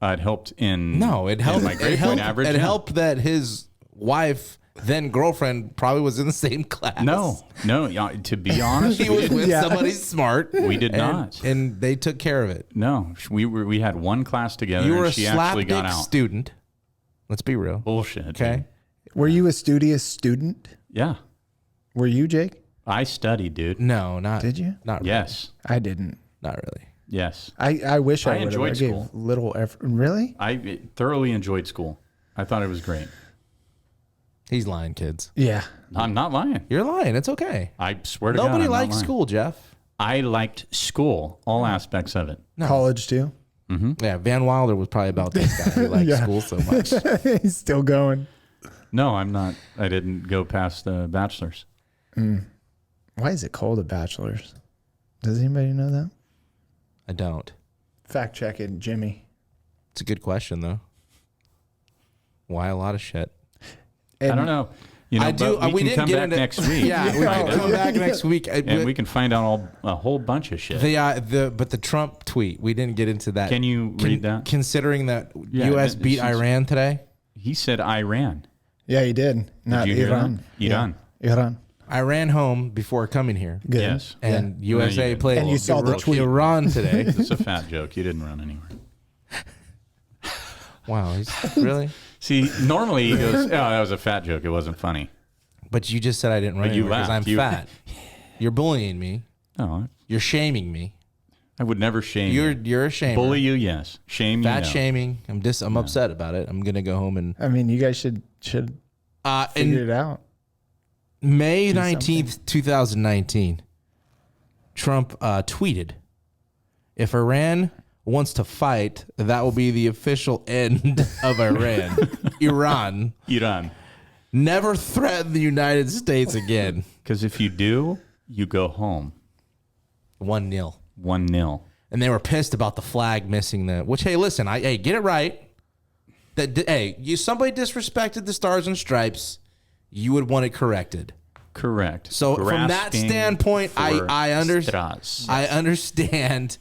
It helped in It helped. my grade point average. It yeah. helped that his wife, then girlfriend, probably was in the same class. No. Yeah, to be honest, He was with Yeah. somebody smart. we did and, not. and they took care of it. No, we had one class together. You were and a she actually got slapdick out. student. Let's be real. Bullshit. Okay. dude. Were you a studious student? Yeah, Were you, Jake? I studied, dude. No, not. Did you? Not really. Yes, I didn't. Not really. yes. I wish I would have. enjoyed I gave school. little effort. Really? I thoroughly enjoyed school. I thought it was great. He's lying, kids. Yeah. I'm not lying. You're lying. It's okay. I swear to God, Nobody I'm not likes lying. school, Jeff. I liked school, all aspects of it. No. College too. Yeah, Van Wilder was probably about this guy who liked Yeah. school so much. He's still going. No, I'm not. I didn't go past the bachelor's. Why is it called a bachelor's? Does anybody know that? I don't. Fact check it, Jimmy. It's a good question, though. Why a lot of shit? I don't know. You know, I do. but we can come back next week. Yeah, we can come back next week. and we can find out a whole bunch of shit. But the Trump tweet, we didn't get into that. Can you read that? Considering that Yeah, U.S. this beat is- Iran today. He said Iran. Yeah, he did. Not you hear Iran. that? Iran. Yeah. Iran. I ran home before coming here, Good. Yes. and No, you USA didn't. played And you saw the tweet. Iran today. It's a fat joke. You didn't run anywhere. Wow, really? See, normally he goes, "Oh, that was a fat joke. It wasn't funny." But you just said I didn't run But you anywhere because I'm laughed. fat. You're bullying me. No, You're shaming me. I would never shame you. You're a shamer. Bully you, yes. Shame Fat you, no. shaming. I'm upset about it. I'm gonna go home and I mean, you guys should figure it out. May 19th, 2019, Trump tweeted, "If Iran wants to fight, that will be the official end of Iran. Iran. Iran. Never threaten the United States again." Because if you do, you go home 1-0. 1-0. And they were pissed about the flag missing which, hey, listen, get it right. Somebody disrespected the Stars and Stripes, you would want it corrected. Correct. So from that Grasping standpoint, for I straws. understand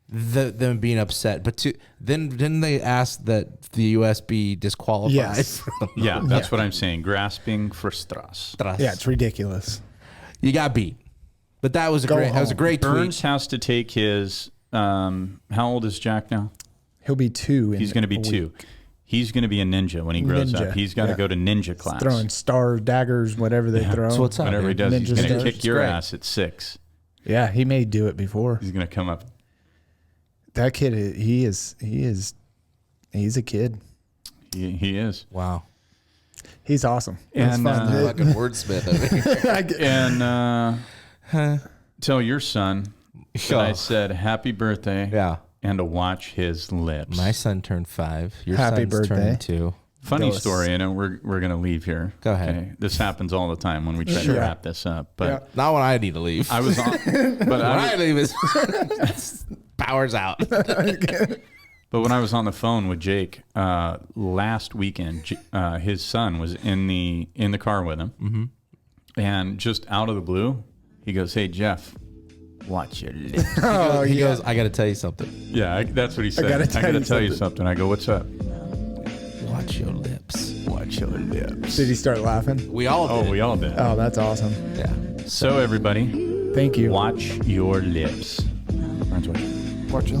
them being upset, but then they asked that the U.S. be disqualified. Yes. from Yeah, that's what I'm saying. Grasping for straws. trust. Yeah, it's ridiculous. You got beat. But that was a Go great. That was a home. great Burns tweet. has to take his. How old is Jack now? He'll be 2. He's going to be 2. He's going to be a ninja when he grows Ninja, up. He's got to yeah. go to ninja class. Throwing star daggers, whatever they throw. So what's up? Whatever he does, Ninja he's going to stars. kick It's your great. ass at 6. Yeah, he may do it before. He's going to come up. That kid, he's a kid. He is. Wow. He's awesome. It's And, fun. Fucking wordsmith over here. And tell your son that I said happy birthday. Yeah. And to watch his lips. My son turned 5. Your Happy son's birthday. turning 2. Funny Those- story, and we're going to leave here. Go ahead. This happens all the time when we try to Yeah. wrap this up. But Not when I need to leave. I was on. But when I I, leave, is power's out. but when I was on the phone with Jake last weekend, his son was in the car with him, and just out of the blue, he goes, "Hey Jeff, watch your lips." Oh, he yeah. goes, I got to tell you something. Yeah, that's what he said. I gotta gotta tell tell you you something. I go, "What's up?" Watch your lips. Watch your lips. Did he start laughing? We all did. Oh, we all did. Oh, that's awesome. Yeah. So everybody, Thank you. watch your lips. Watch your